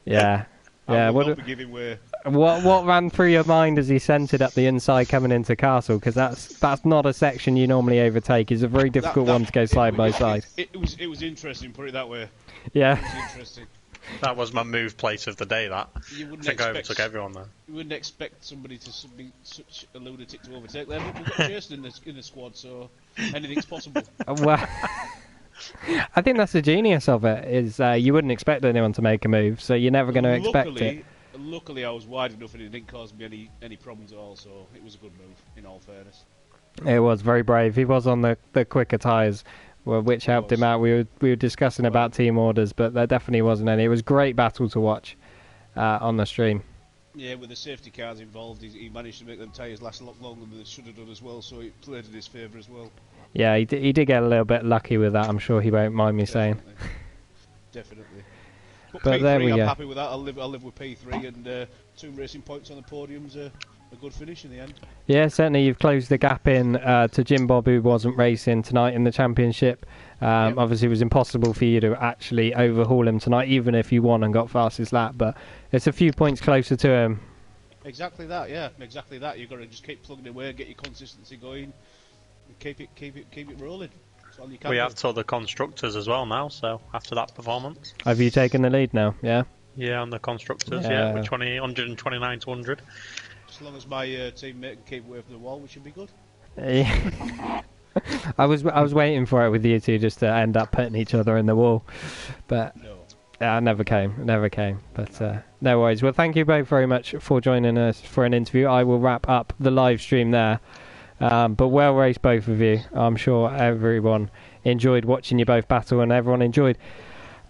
Yeah. I will not be giving way. What ran through your mind as he centred up the inside coming into Castle? Because that's not a section you normally overtake. It's a very difficult one to go side by side. It was interesting, put it that way. Yeah. It was interesting. That was my move plate of the day, that. You wouldn't I think I expect, overtook everyone there. You wouldn't expect somebody to be such a lunatic to overtake them. We've got Jason in the squad, so anything's possible. Well, I think that's the genius of it, is you wouldn't expect anyone to make a move, so you're never going to expect it. Luckily, I was wide enough and it didn't cause me any problems at all, so it was a good move, in all fairness. It was very brave. He was on the quicker tyres, which helped him out. We were discussing about team orders, but there definitely wasn't any. It was a great battle to watch on the stream. Yeah, with the safety cars involved, he managed to make them tyres last a lot longer than they should have done as well, so it played in his favour as well. Yeah, he did get a little bit lucky with that, I'm sure he won't mind me saying. Definitely. But But P3, there we I'm go. happy with that. I'll live with P3, and 2 racing points on the podium's a good finish in the end. Yeah, certainly you've closed the gap in to Jim Bob, who wasn't racing tonight in the championship. Yep. Obviously, it was impossible for you to actually overhaul him tonight, even if you won and got fastest lap. But it's a few points closer to him. Exactly that, yeah, exactly that. You've got to just keep plugging away, get your consistency going, and keep it rolling. That's all you can We do. have to the constructors as well now, so after that performance. Have you taken the lead now? Yeah. Yeah, on the constructors, Yeah. with 129 to 100. As long as my teammate can keep away from the wall, we should be good. Yeah. I was waiting for it with you two just to end up putting each other in the wall, but No. it never came. But no worries. Well, thank you both very much for joining us for an interview. I will wrap up the live stream there. But well raced, both of you. I'm sure everyone enjoyed watching you both battle, and everyone enjoyed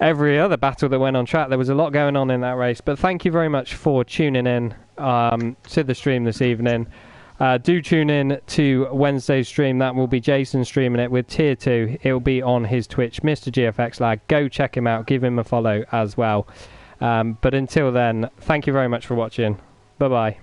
every other battle that went on track. There was a lot going on in that race. But thank you very much for tuning in to the stream this evening. Do tune in to Wednesday's stream. That will be Jason streaming it with Tier 2. It will be on his Twitch, Mr. GFX Lag. Go check him out. Give him a follow as well. But until then, thank you very much for watching. Bye-bye.